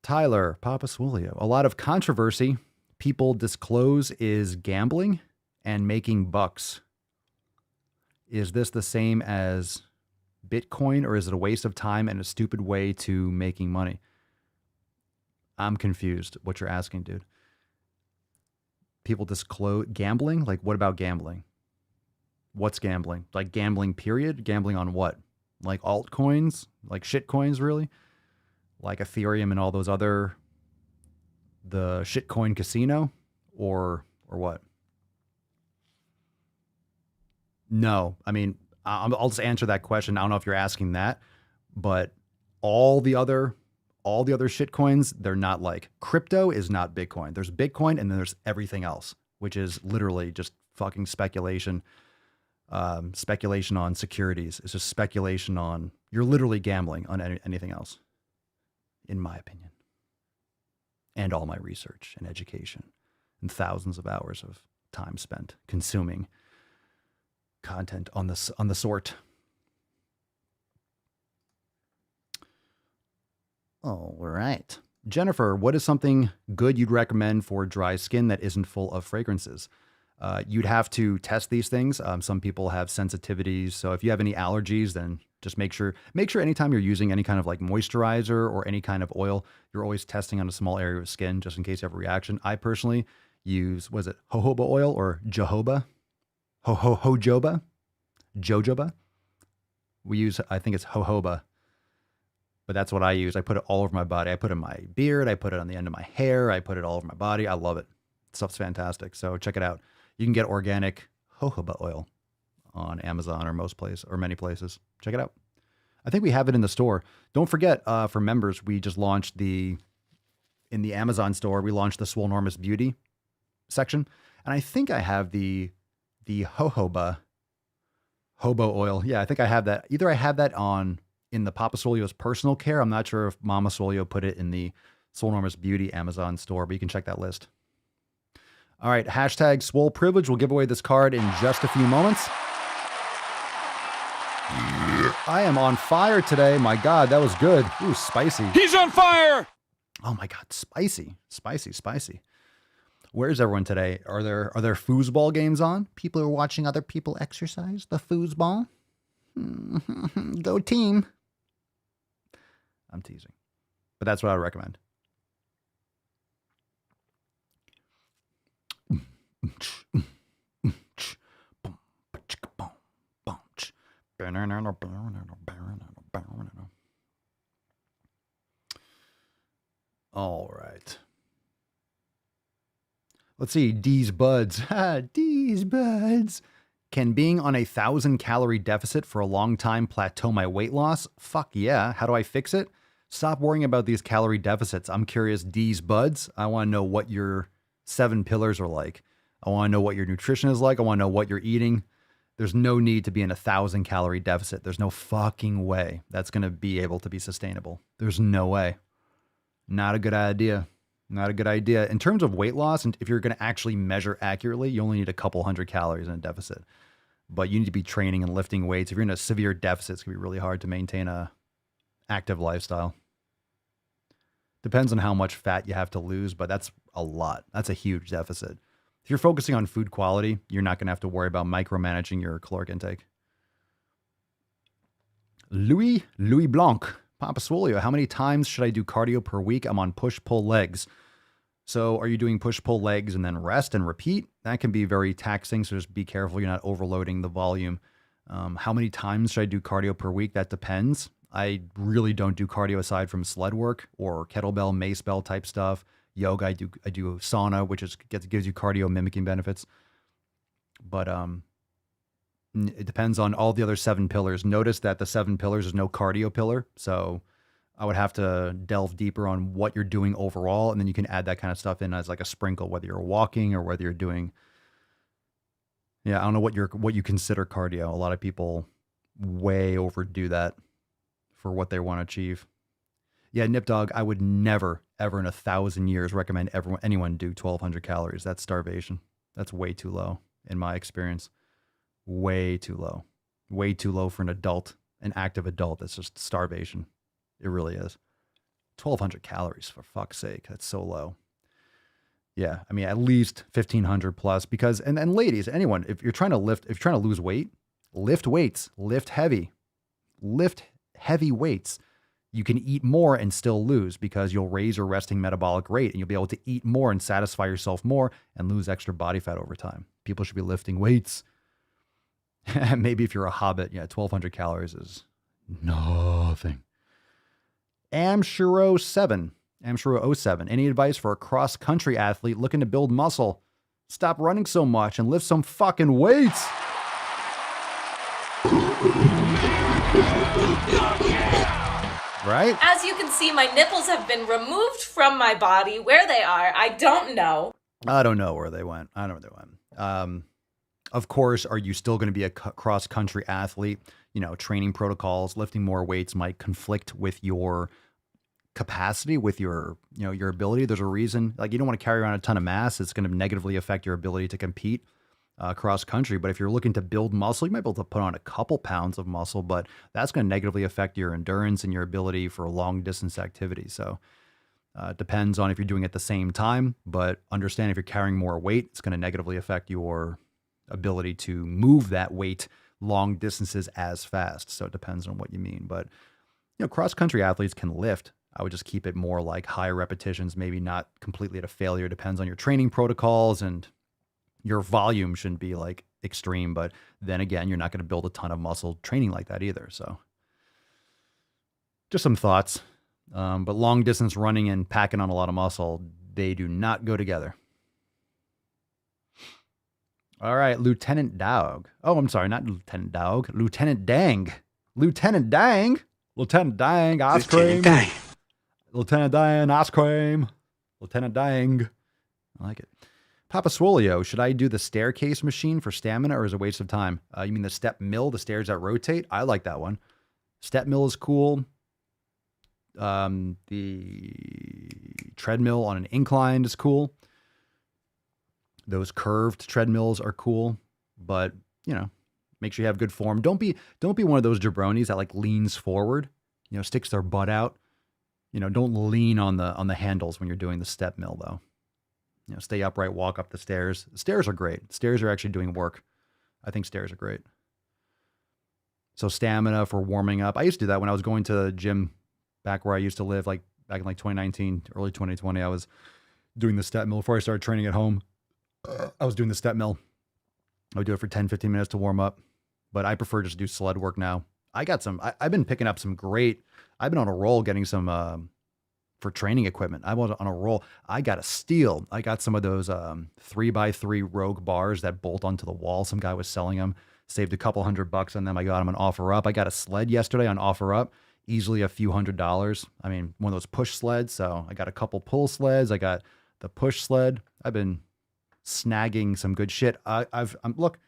Tyler, Papa Swolio. A lot of controversy people disclose is gambling and making bucks. Is this the same as Bitcoin, or is it a waste of time and a stupid way to making money? I'm confused what you're asking, dude. People disclose gambling? Like, what about gambling? What's gambling? Like gambling, period? Gambling on what? Like altcoins? Like shitcoins, really? Like Ethereum and all those the shitcoin casino? Or what? No, I mean, I'll just answer that question. I don't know if you're asking that, but all the other shitcoins, they're not like crypto is not Bitcoin. There's Bitcoin and then there's everything else, which is literally just fucking speculation. Speculation on securities. It's just speculation on, you're literally gambling on anything else, in my opinion. And all my research and education and thousands of hours of time spent consuming content on the sort. All right. Jennifer, what is something good you'd recommend for dry skin that isn't full of fragrances? You'd have to test these things. Some people have sensitivities. So if you have any allergies, then just make sure anytime you're using any kind of like moisturizer or any kind of oil, you're always testing on a small area of skin just in case you have a reaction. I personally use, was it jojoba oil or jojoba? Jojoba? We use, I think it's jojoba, but that's what I use. I put it all over my body. I put it in my beard. I put it on the end of my hair. I put it all over my body. I love it. Stuff's fantastic. So check it out. You can get organic jojoba oil on Amazon or many places. Check it out. I think we have it in the store. Don't forget, for members, we just launched in the Amazon store, we launched the Swolenormous Beauty section. And I think I have the jojoba hobo oil. Yeah, I think I have that. Either I have that in the Papa Swolio's personal care. I'm not sure if Mama Swolio put it in the Swolenormous Beauty Amazon store, but you can check that list. All right, hashtag Swole Privilege. We'll give away this card in just a few moments. I am on fire today. My God, that was good. Ooh, spicy. He's on fire! Oh my God, spicy. Where's everyone today? Are there foosball games on? People are watching other people exercise the foosball. Go team. I'm teasing. But that's what I would recommend. All right. Let's see. D's buds. D's buds. Can being on a 1,000-calorie deficit for a long time plateau my weight loss? Fuck yeah. How do I fix it? Stop worrying about these calorie deficits. I'm curious, D's buds. I want to know what your 7 pillars are like. I want to know what your nutrition is like. I want to know what you're eating. There's no need to be in a 1,000-calorie deficit. There's no fucking way that's going to be able to be sustainable. There's no way. Not a good idea. Not a good idea. In terms of weight loss, and if you're going to actually measure accurately, you only need a couple hundred calories in a deficit. But you need to be training and lifting weights. If you're in a severe deficit, it's going to be really hard to maintain a active lifestyle. Depends on how much fat you have to lose, but that's a lot. That's a huge deficit. If you're focusing on food quality, you're not going to have to worry about micromanaging your caloric intake. Louis Blanc, Papa Swolio, how many times should I do cardio per week? I'm on push-pull legs. So are you doing push-pull legs and then rest and repeat? That can be very taxing, so just be careful you're not overloading the volume. How many times should I do cardio per week? That depends. I really don't do cardio aside from sled work or kettlebell, mace bell type stuff. Yoga, I do sauna, which gives you cardio mimicking benefits. But it depends on all the other 7 pillars. Notice that the 7 pillars is no cardio pillar. So I would have to delve deeper on what you're doing overall. And then you can add that kind of stuff in as like a sprinkle, whether you're walking or whether you're doing, I don't know what you consider cardio. A lot of people way overdo that for what they want to achieve. Yeah, Nip Dog, I would never, ever in 1,000 years recommend anyone do 1,200 calories. That's starvation. That's way too low in my experience. Way too low. Way too low for an adult, an active adult. That's just starvation. It really is. 1,200 calories, for fuck's sake. That's so low. Yeah, I mean, at least 1,500 plus because, and ladies, anyone, if you're trying to lose weight, lift weights, lift heavy weights. You can eat more and still lose because you'll raise your resting metabolic rate and you'll be able to eat more and satisfy yourself more and lose extra body fat over time. People should be lifting weights. Maybe if you're a hobbit, 1,200 calories is nothing. Amshiro07. Any advice for a cross-country athlete looking to build muscle? Stop running so much and lift some fucking weights. Right? As you can see, my nipples have been removed from my body. Where they are, I don't know. I don't know where they went. Of course, are you still going to be a cross-country athlete? Training protocols, lifting more weights might conflict with your capacity, with your ability. There's a reason, like you don't want to carry around a ton of mass. It's going to negatively affect your ability to compete cross country. But if you're looking to build muscle, you might be able to put on a couple pounds of muscle, but that's going to negatively affect your endurance and your ability for long distance activity. So it depends on if you're doing it at the same time, but understand if you're carrying more weight, it's going to negatively affect your ability to move that weight long distances as fast. So it depends on what you mean. But cross country athletes can lift. I would just keep it more like high repetitions, maybe not completely at a failure. Depends on your training protocols, and your volume shouldn't be like extreme. But then again, you're not going to build a ton of muscle training like that either. So just some thoughts. But long distance running and packing on a lot of muscle, they do not go together. All right, Lieutenant Dog. Oh, I'm sorry, not Lieutenant Dog. Lieutenant Dang. Lieutenant Dang. Lieutenant Dang, ice cream. Lieutenant Dang, ice cream. Lieutenant Dang. I like it. Papa Swolio, should I do the staircase machine for stamina or is it a waste of time? You mean the step mill, the stairs that rotate? I like that one. Step mill is cool. The treadmill on an incline is cool. Those curved treadmills are cool, but make sure you have good form. Don't be one of those jabronis that like leans forward, sticks their butt out. Don't lean on the handles when you're doing the step mill though. Stay upright, walk up the stairs. The stairs are great. Stairs are actually doing work. I think stairs are great. So stamina for warming up. I used to do that when I was going to the gym back where I used to live, like back in like 2019, early 2020. I was doing the step mill before I started training at home. I was doing the step mill. I would do it for 10, 15 minutes to warm up, but I prefer just to do sled work now. I've been picking up I've been on a roll getting some, for training equipment. I was on a roll. I got some of those 3x3 Rogue bars that bolt onto the wall. Some guy was selling them, saved a couple $100 on them. I got them on OfferUp. I got a sled yesterday on OfferUp, easily a few $100s. I mean, one of those push sleds. So I got a couple pull sleds. I got the push sled. I've been snagging some good shit. Look,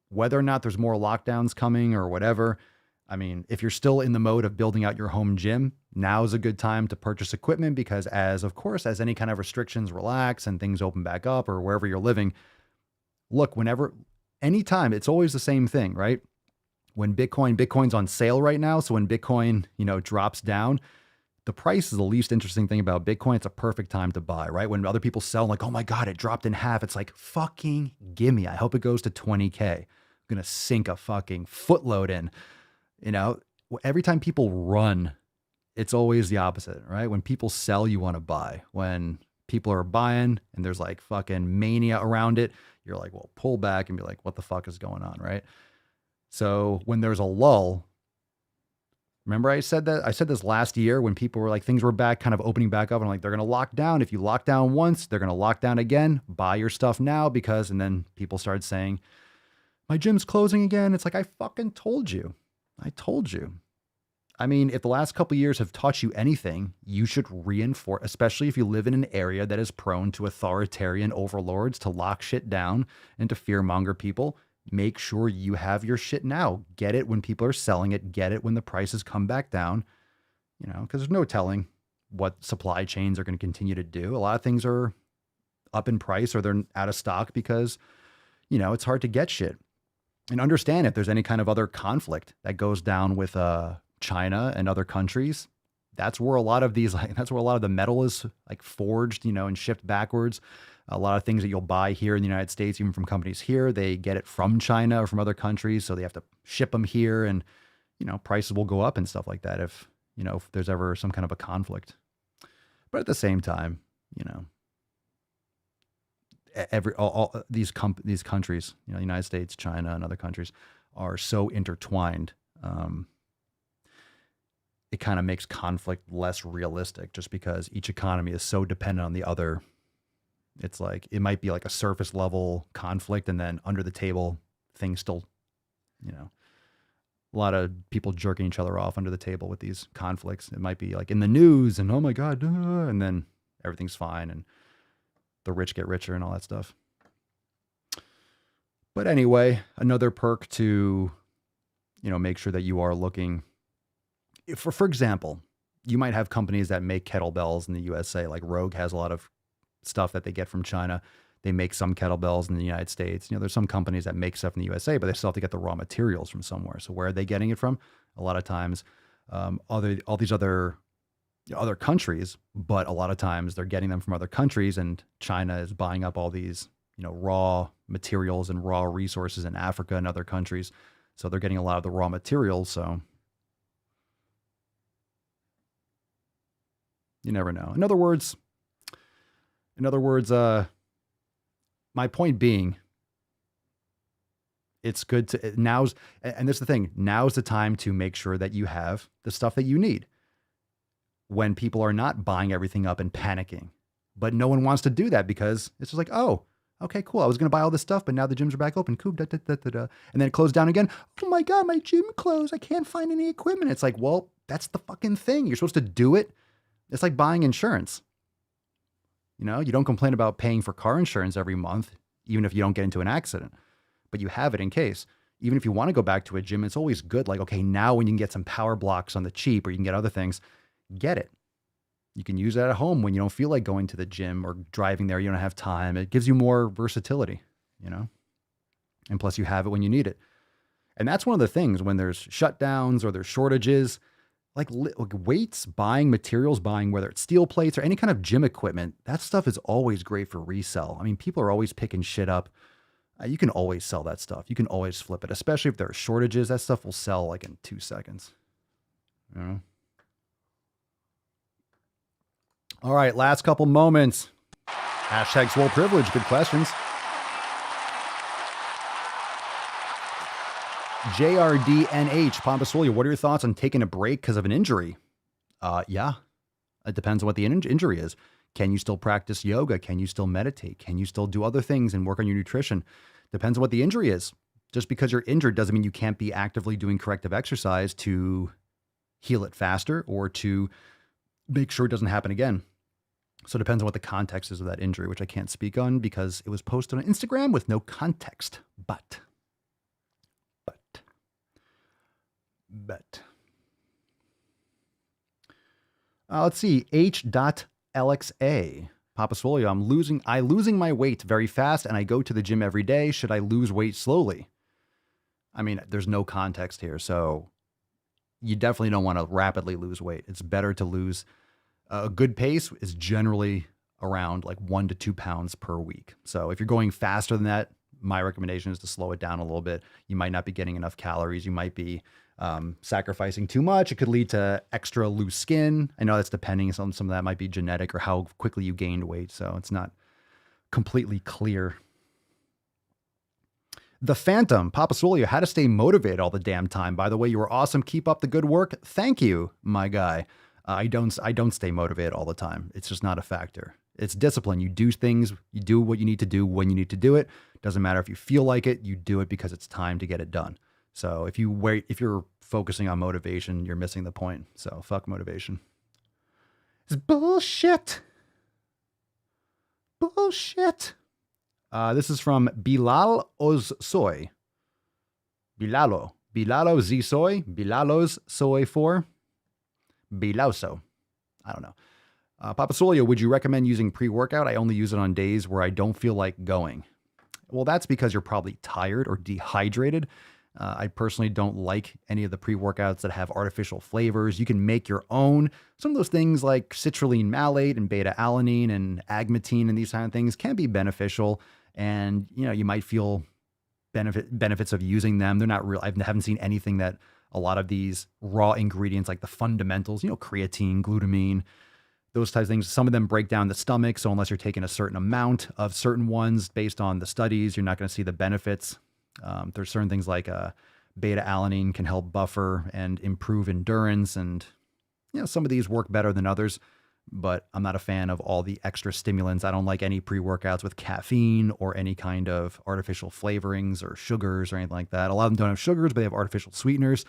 whether or not there's more lockdowns coming or whatever, I mean, if you're still in the mode of building out your home gym, now is a good time to purchase equipment because as any kind of restrictions relax and things open back up or wherever you're living, look, anytime, it's always the same thing, right? When Bitcoin's on sale right now. So when Bitcoin, drops down, the price is the least interesting thing about Bitcoin. It's a perfect time to buy, right? When other people sell, like, oh my God, it dropped in half. It's like, fucking gimme. I hope it goes to 20K. I'm going to sink a fucking footload in. You know, every time people run, it's always the opposite, right? When people sell, you want to buy. When people are buying and there's like fucking mania around it, you're like, well, pull back and be like, what the fuck is going on, right? So when there's a lull, remember I said this last year when people were like, things were back, kind of opening back up. And I'm like, they're going to lock down. If you lock down once, they're going to lock down again. Buy your stuff now because, and then people started saying, my gym's closing again. It's like, I fucking told you. I told you. I mean, if the last couple of years have taught you anything, you should reinforce, especially if you live in an area that is prone to authoritarian overlords to lock shit down and to fearmonger people. Make sure you have your shit now. Get it when people are selling it. Get it when the prices come back down, you know, because there's no telling what supply chains are going to continue to do. A lot of things are up in price or they're out of stock because, you know, it's hard to get shit. And understand if there's any kind of other conflict that goes down with China and other countries, that's where a lot of these, like, that's where a lot of the metal is like forged, you know, and shipped backwards. A lot of things that you'll buy here in the United States, even from companies here, they get it from China or from other countries. So they have to ship them here and, you know, prices will go up and stuff like that if, you know, if there's ever some kind of a conflict. But at the same time, you know, all these countries, you know, United States, China, and other countries are so intertwined. It kind of makes conflict less realistic just because each economy is so dependent on the other. It's like, it might be like a surface level conflict and then under the table things still, you know, a lot of people jerking each other off under the table with these conflicts. It might be like in the news and, oh my God, and then everything's fine and the rich get richer and all that stuff. But anyway, another perk to, you know, make sure that you are looking for example, you might have companies that make kettlebells in the USA, like Rogue has a lot of stuff that they get from China. They make some kettlebells in the United States. You know, there's some companies that make stuff in the USA, but they still have to get the raw materials from somewhere. So where are they getting it from? A lot of times, all these other countries, but a lot of times they're getting them from other countries, and China is buying up all these, you know, raw materials and raw resources in Africa and other countries. So they're getting a lot of the raw materials. So you never know. In other words, my point being, it's good to and this is the thing, now's the time to make sure that you have the stuff that you need when people are not buying everything up and panicking. But no one wants to do that because it's just like, oh, okay, cool. I was going to buy all this stuff, but now the gyms are back open. Cool. Da, da, da, da, da. And then it closed down again. Oh my God, my gym closed. I can't find any equipment. It's like, well, that's the fucking thing. You're supposed to do it. It's like buying insurance. You know, you don't complain about paying for car insurance every month, even if you don't get into an accident, but you have it in case. Even if you want to go back to a gym, it's always good. Like, okay, now when you can get some power blocks on the cheap or you can get other things, get it. You can use it at home when you don't feel like going to the gym or driving there. You don't have time. It gives you more versatility, you know, and plus you have it when you need it. And that's one of the things when there's shutdowns or there's shortages, like weights, buying materials, buying whether it's steel plates or any kind of gym equipment, that stuff is always great for resell. I mean, people are always picking shit up. You can always sell that stuff. You can always flip it, especially if there are shortages. That stuff will sell like in 2 seconds. You know? All right, last couple moments. Hashtag Swole Privilege. Good questions. JRDNH, Pompous Swolio, what are your thoughts on taking a break because of an injury? Yeah, it depends on what the injury is. Can you still practice yoga? Can you still meditate? Can you still do other things and work on your nutrition? Depends on what the injury is. Just because you're injured doesn't mean you can't be actively doing corrective exercise to heal it faster or to make sure it doesn't happen again. So it depends on what the context is of that injury, which I can't speak on because it was posted on Instagram with no context. But. Let's see. H.LXA. Papa Swolio, I losing my weight very fast and I go to the gym every day. Should I lose weight slowly? I mean, there's no context here. So you definitely don't want to rapidly lose weight. It's better to lose a good pace is generally around like 1 to 2 pounds per week. So if you're going faster than that, my recommendation is to slow it down a little bit. You might not be getting enough calories. You might be sacrificing too much. It could lead to extra loose skin. I know that's depending. Some of that might be genetic or how quickly you gained weight. So it's not completely clear. The Phantom, Papa Swolio, how to stay motivated all the damn time. By the way, you were awesome. Keep up the good work. Thank you, my guy. I don't stay motivated all the time. It's just not a factor. It's discipline. You do things, you do what you need to do when you need to do it. Doesn't matter if you feel like it, you do it because it's time to get it done. So if you're focusing on motivation, you're missing the point. So fuck motivation. It's bullshit. Bullshit. This is from Bilal Ozsoy. Bilalo Zisoy. Bilalos Soy 4. Bilauso. I don't know. Papa Swolio, would you recommend using pre-workout? I only use it on days where I don't feel like going. Well, that's because you're probably tired or dehydrated. I personally don't like any of the pre-workouts that have artificial flavors. You can make your own. Some of those things like citrulline malate and beta-alanine and agmatine and these kind of things can be beneficial. And, you might feel benefits of using them. They're not real. I haven't seen anything that a lot of these raw ingredients like the fundamentals, creatine, glutamine, those types of things. Some of them break down the stomach. So unless you're taking a certain amount of certain ones based on the studies, you're not going to see the benefits. There's certain things like beta-alanine can help buffer and improve endurance. And, some of these work better than others. But I'm not a fan of all the extra stimulants. I don't like any pre-workouts with caffeine or any kind of artificial flavorings or sugars or anything like that. A lot of them don't have sugars, but they have artificial sweeteners.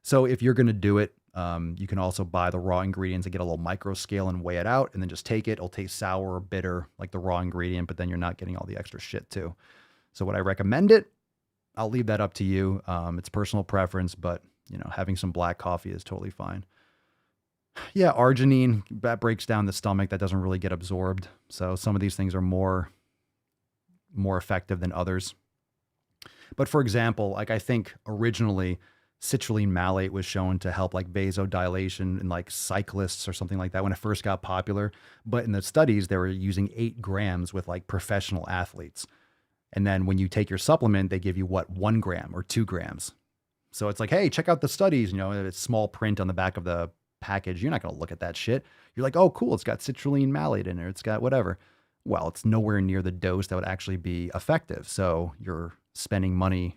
So if you're going to do it, you can also buy the raw ingredients and get a little micro scale and weigh it out and then just take it. It'll taste sour or bitter like the raw ingredient, but then you're not getting all the extra shit too. So would I recommend it? I'll leave that up to you. It's personal preference, but having some black coffee is totally fine. Yeah, arginine, that breaks down the stomach. That doesn't really get absorbed. So some of these things are more effective than others. But for example, like I think originally citrulline malate was shown to help like vasodilation in like cyclists or something like that when it first got popular. But in the studies, they were using 8 grams with like professional athletes. And then when you take your supplement, they give you 1 gram or 2 grams. So it's like, hey, check out the studies. It's small print on the back of the package. You're not going to look at that shit. You're like, oh, cool. It's got citrulline malate in there. It's got whatever. Well, it's nowhere near the dose that would actually be effective. So you're spending money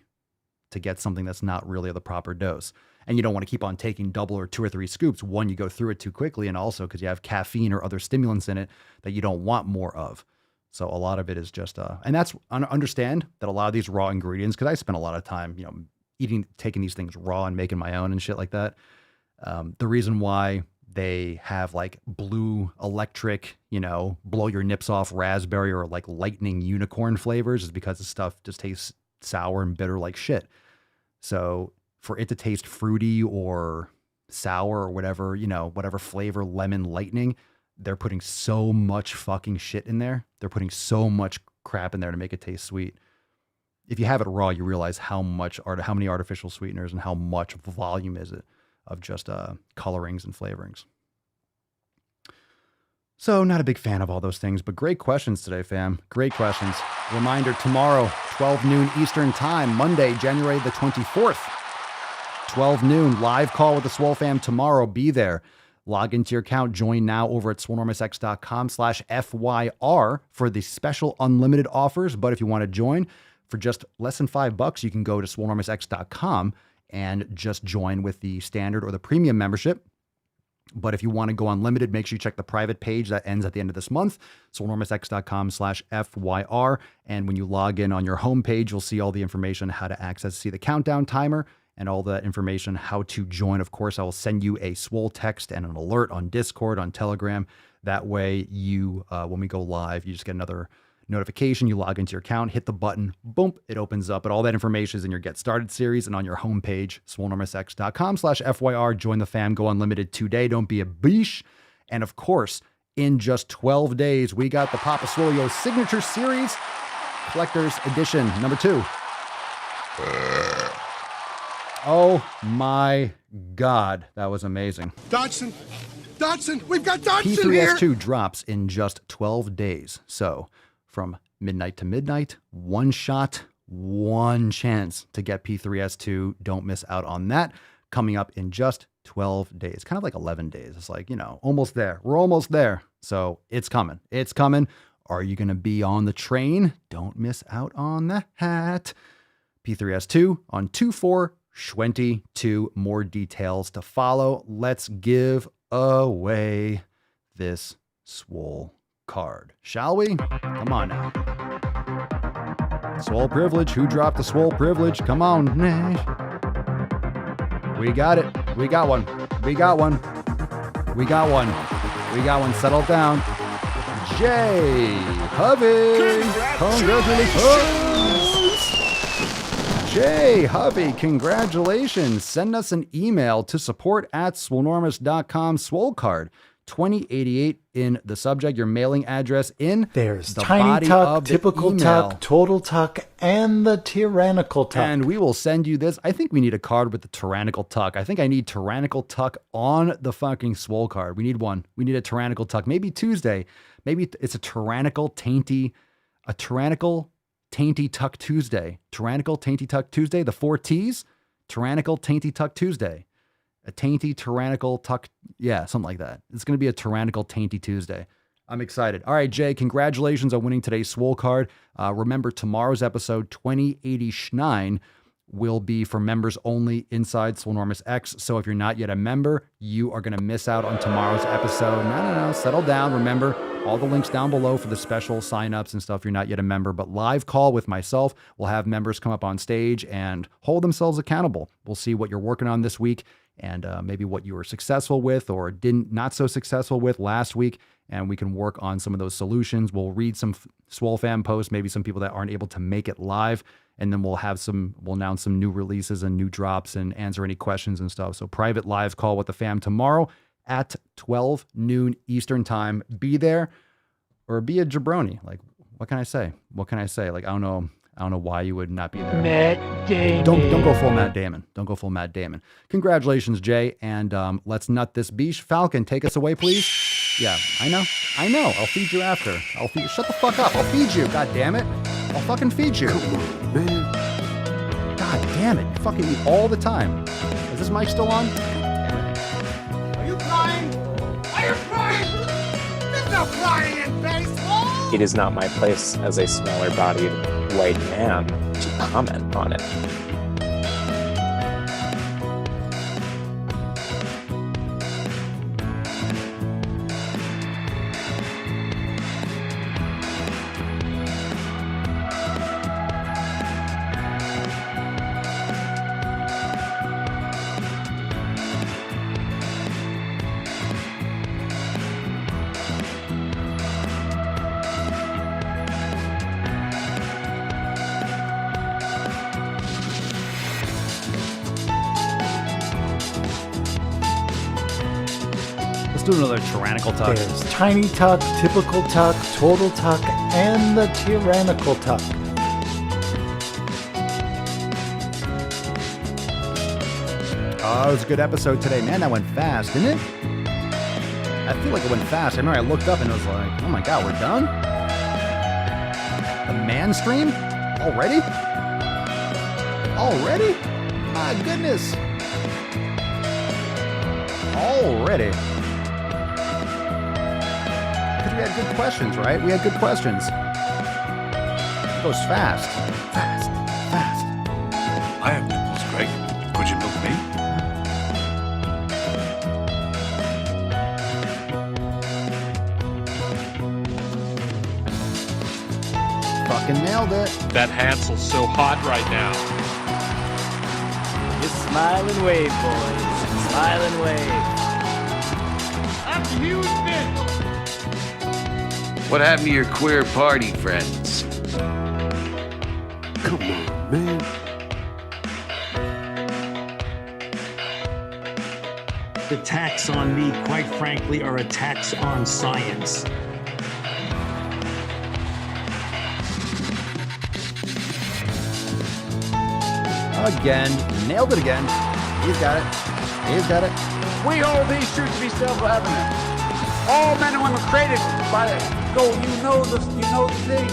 to get something that's not really the proper dose. And you don't want to keep on taking double or 2 or 3 scoops. One, you go through it too quickly. And also because you have caffeine or other stimulants in it that you don't want more of. So a lot of it is just, and that's, understand that a lot of these raw ingredients, because I spend a lot of time, taking these things raw and making my own and shit like that. The reason why they have like blue electric, blow your nips off raspberry or like lightning unicorn flavors is because the stuff just tastes sour and bitter like shit. So for it to taste fruity or sour or whatever, whatever flavor, lemon, lightning, they're putting so much fucking shit in there. They're putting so much crap in there to make it taste sweet. If you have it raw, you realize how many artificial sweeteners and how much volume is it of just colorings and flavorings. So not a big fan of all those things, but great questions today, fam. Great questions. Reminder, tomorrow, 12 noon Eastern time, Monday, January the 24th, 12 noon, live call with the SwoleFam tomorrow. Be there. Log into your account. Join now over at swolenormousx.com/FYR for the special unlimited offers. But if you want to join for just less than $5, you can go to swolenormousx.com and just join with the standard or the premium membership. But if you want to go unlimited, make sure you check the private page that ends at the end of this month, swolenormousx.com/FYR. And when you log in on your homepage, you'll see all the information, how to access, see the countdown timer, and all the information, how to join. Of course, I will send you a Swole text and an alert on Discord, on Telegram. That way you, when we go live, you just get another notification. You log into your account, hit the button, boom, it opens up. But all that information is in your Get Started series and on your homepage, swolenormousx.com/FYR. Join the fam, go unlimited today. Don't be a beesh. And of course, in just 12 days, we got the Papa Swolio Signature Series Collector's Edition number 2. Oh my God, that was amazing. Dodson, we've got Dodson here. P3S2 drops in just 12 days. So from midnight to midnight, one shot, one chance to get P3S2. Don't miss out on that. Coming up in just 12 days, kind of like 11 days. It's like, almost there. We're almost there. So it's coming. It's coming. Are you going to be on the train? Don't miss out on that. P3S2 on 2/4/22. More details to follow. Let's give away this Swole card, shall we? Come on now. Swole privilege. Who dropped the Swole privilege? Come on. We got it. We got one. We got one. We got one. We got one. Settle down. Jay Hovey. Congratulations. Jay Hovey, congratulations. Send us an email to support@swolenormous.com. Swole card 2088 in the subject. Your mailing address in there's the tiny body tuck, of the typical email. tuck, total tuck, and the tyrannical tuck. And we will send you this. I think we need a card with the tyrannical tuck. I think I need tyrannical tuck on the fucking Swole card. We need one. We need a tyrannical tuck. Maybe Tuesday. Maybe it's a tyrannical tainty tuck Tuesday. Tyrannical tainty tuck Tuesday. The 4 T's. Tyrannical tainty tuck Tuesday. A tainty tyrannical tuck. Yeah, something like that. It's going to be a tyrannical tainty Tuesday. I'm excited. All right, Jay, congratulations on winning today's Swole card. Remember, tomorrow's episode 2089 will be for members only inside Swolenormous X. So if you're not yet a member, you are going to miss out on tomorrow's episode. No. Settle down. Remember, all the links down below for the special signups and stuff if you're not yet a member. But live call with myself. We'll have members come up on stage and hold themselves accountable. We'll see what you're working on this week and maybe what you were successful with or not so successful with last week. And we can work on some of those solutions. We'll read some SwoleFam posts, maybe some people that aren't able to make it live. And then we'll announce some new releases and new drops and answer any questions and stuff. So private live call with the fam tomorrow at 12 noon Eastern time. Be there or be a jabroni. Like, what can I say? Like, I don't know why you would not be there. Matt Damon. Don't go full Matt Damon. Don't go full Matt Damon. Congratulations, Jay. And let's nut this beach. Falcon, take us away, please. Yeah, I know. I'll feed you after. Shut the fuck up. I'll feed you. God damn it. I'll fucking feed you. Come on, man. God damn it. You fucking eat all the time. Is this mic still on? Are you crying? Are you crying? There's no crying in baseball! It is not my place as a smaller-bodied white man to comment on it. Let's do another tyrannical tuck. There's tiny tuck, typical tuck, total tuck, and the tyrannical tuck. Oh, it was a good episode today. Man, that went fast, didn't it? I feel like it went fast. I remember I looked up and it was like, oh my God, we're done? The man stream? Already? Already? My goodness. Already. Because we had good questions, right? We had good questions. It goes fast. Fast. Fast. I have nipples, Greg. Could you milk me? Fucking nailed it. That Hansel's so hot right now. Just smile and wave, boys. Smile and wave. That's a huge bitch! What happened to your queer party friends? Come on, man. The attacks on me, quite frankly, are attacks on science. Again. Nailed it again. He's got it. He's got it. We hold these truths to be self-evident. All men and women created by go. You know the thing.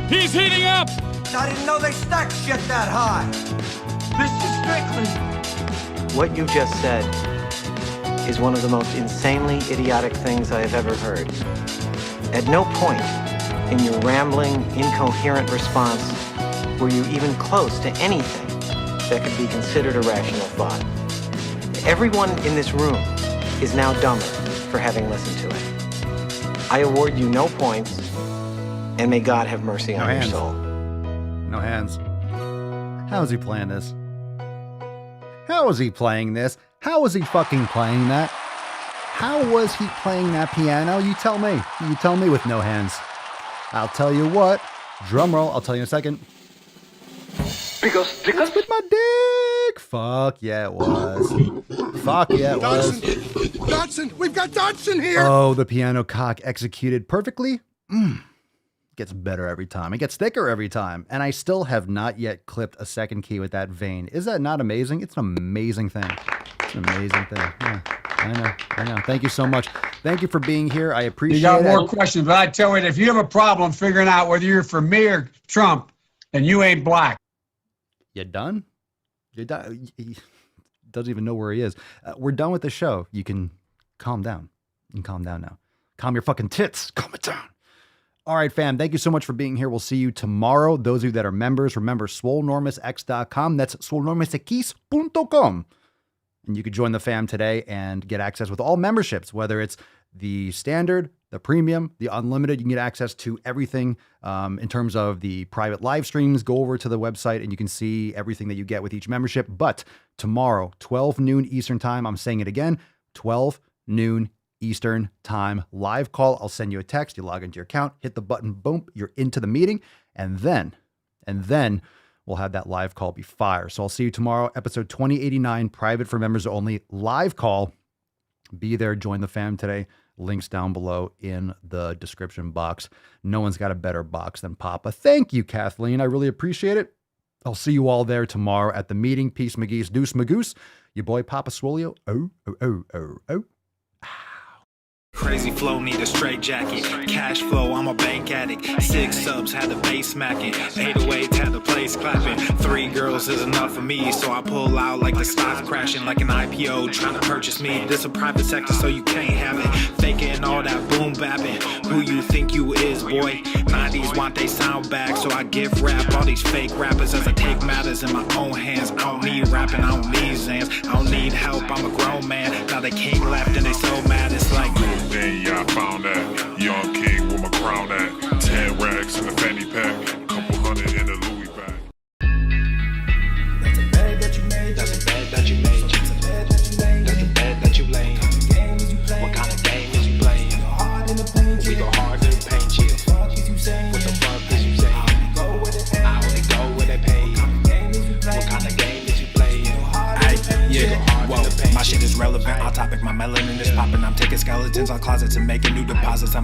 He's heating up! I didn't know they stacked shit that high. Mr. Strickland. What you just said is one of the most insanely idiotic things I have ever heard. At no point in your rambling, incoherent response were you even close to anything that could be considered a rational thought. Everyone in this room is now dumber for having listened to it. I award you no points, and may God have mercy on your soul. No hands. How is he playing this? How is he playing this? How was he fucking playing that? How was he playing that piano? You tell me. You tell me with no hands. I'll tell you what. Drum roll. I'll tell you in a second. Because with my dick. Fuck yeah, it was. Fuck yeah, it was. Dodson! We've got Dodson here! Oh, the piano cock executed perfectly. Gets better every time. It gets thicker every time. And I still have not yet clipped a second key with that vein. Is that not amazing? It's an amazing thing. It's an amazing thing. Yeah, I know. Thank you so much. Thank you for being here. I appreciate it. You got more questions, but I tell you, if you have a problem figuring out whether you're for me or Trump, then you ain't black. You done? You're done? He doesn't even know where he is. We're done with the show. You can calm down. You can calm down now. Calm your fucking tits. Calm it down. All right, fam. Thank you so much for being here. We'll see you tomorrow. Those of you that are members, remember SwoleNormousX.com. That's SwoleNormousX.com. And you can join the fam today and get access with all memberships, whether it's the standard, the premium, the unlimited. You can get access to everything in terms of the private live streams. Go over to the website and you can see everything that you get with each membership. But tomorrow, 12 noon Eastern time, I'm saying it again, 12 noon Eastern time, live call. I'll send you a text. You log into your account, hit the button, boom, you're into the meeting. And then we'll have that live call be fire. So I'll see you tomorrow, episode 2089, private for members only, live call. Be there, join the fam today. Links down below in the description box. No one's got a better box than Papa. Thank you, Kathleen. I really appreciate it. I'll see you all there tomorrow at the meeting. Peace, McGee's, deuce, magoose. Your boy, Papa Swolio. Oh. Crazy flow, need a straight jacket. Cash flow, I'm a bank addict. 6 subs, had the bass smacking. 808s, had the place clapping. 3 girls is enough for me, so I pull out like the stock crashing. Like an IPO, trying to purchase me. This a private sector, so you can't have it. Faking all that boom bapping. Who you think you is, boy? 90s want they sound back, so I give rap all these fake rappers as I take matters in my own hands. I don't need rapping, I don't need Zans. I don't need help, I'm a grown man. Now they can't left and they so mad, it's like then yeah, I found that young king with my crown at 10 racks in the fanny pack, couple hundred in the Louis bag. That's a bag that you made. That's a bag that you made. That's a bag that you made. That's a bag that you laid. What kind of game is you playing? We go hard in the paint, chill. What the fuck is you saying? I only go where they pay. What kind of game is you playing? Whoa, my shit is relevant. On topic, my melanin is popping. I'm taking skeletons out closets and making new deposits.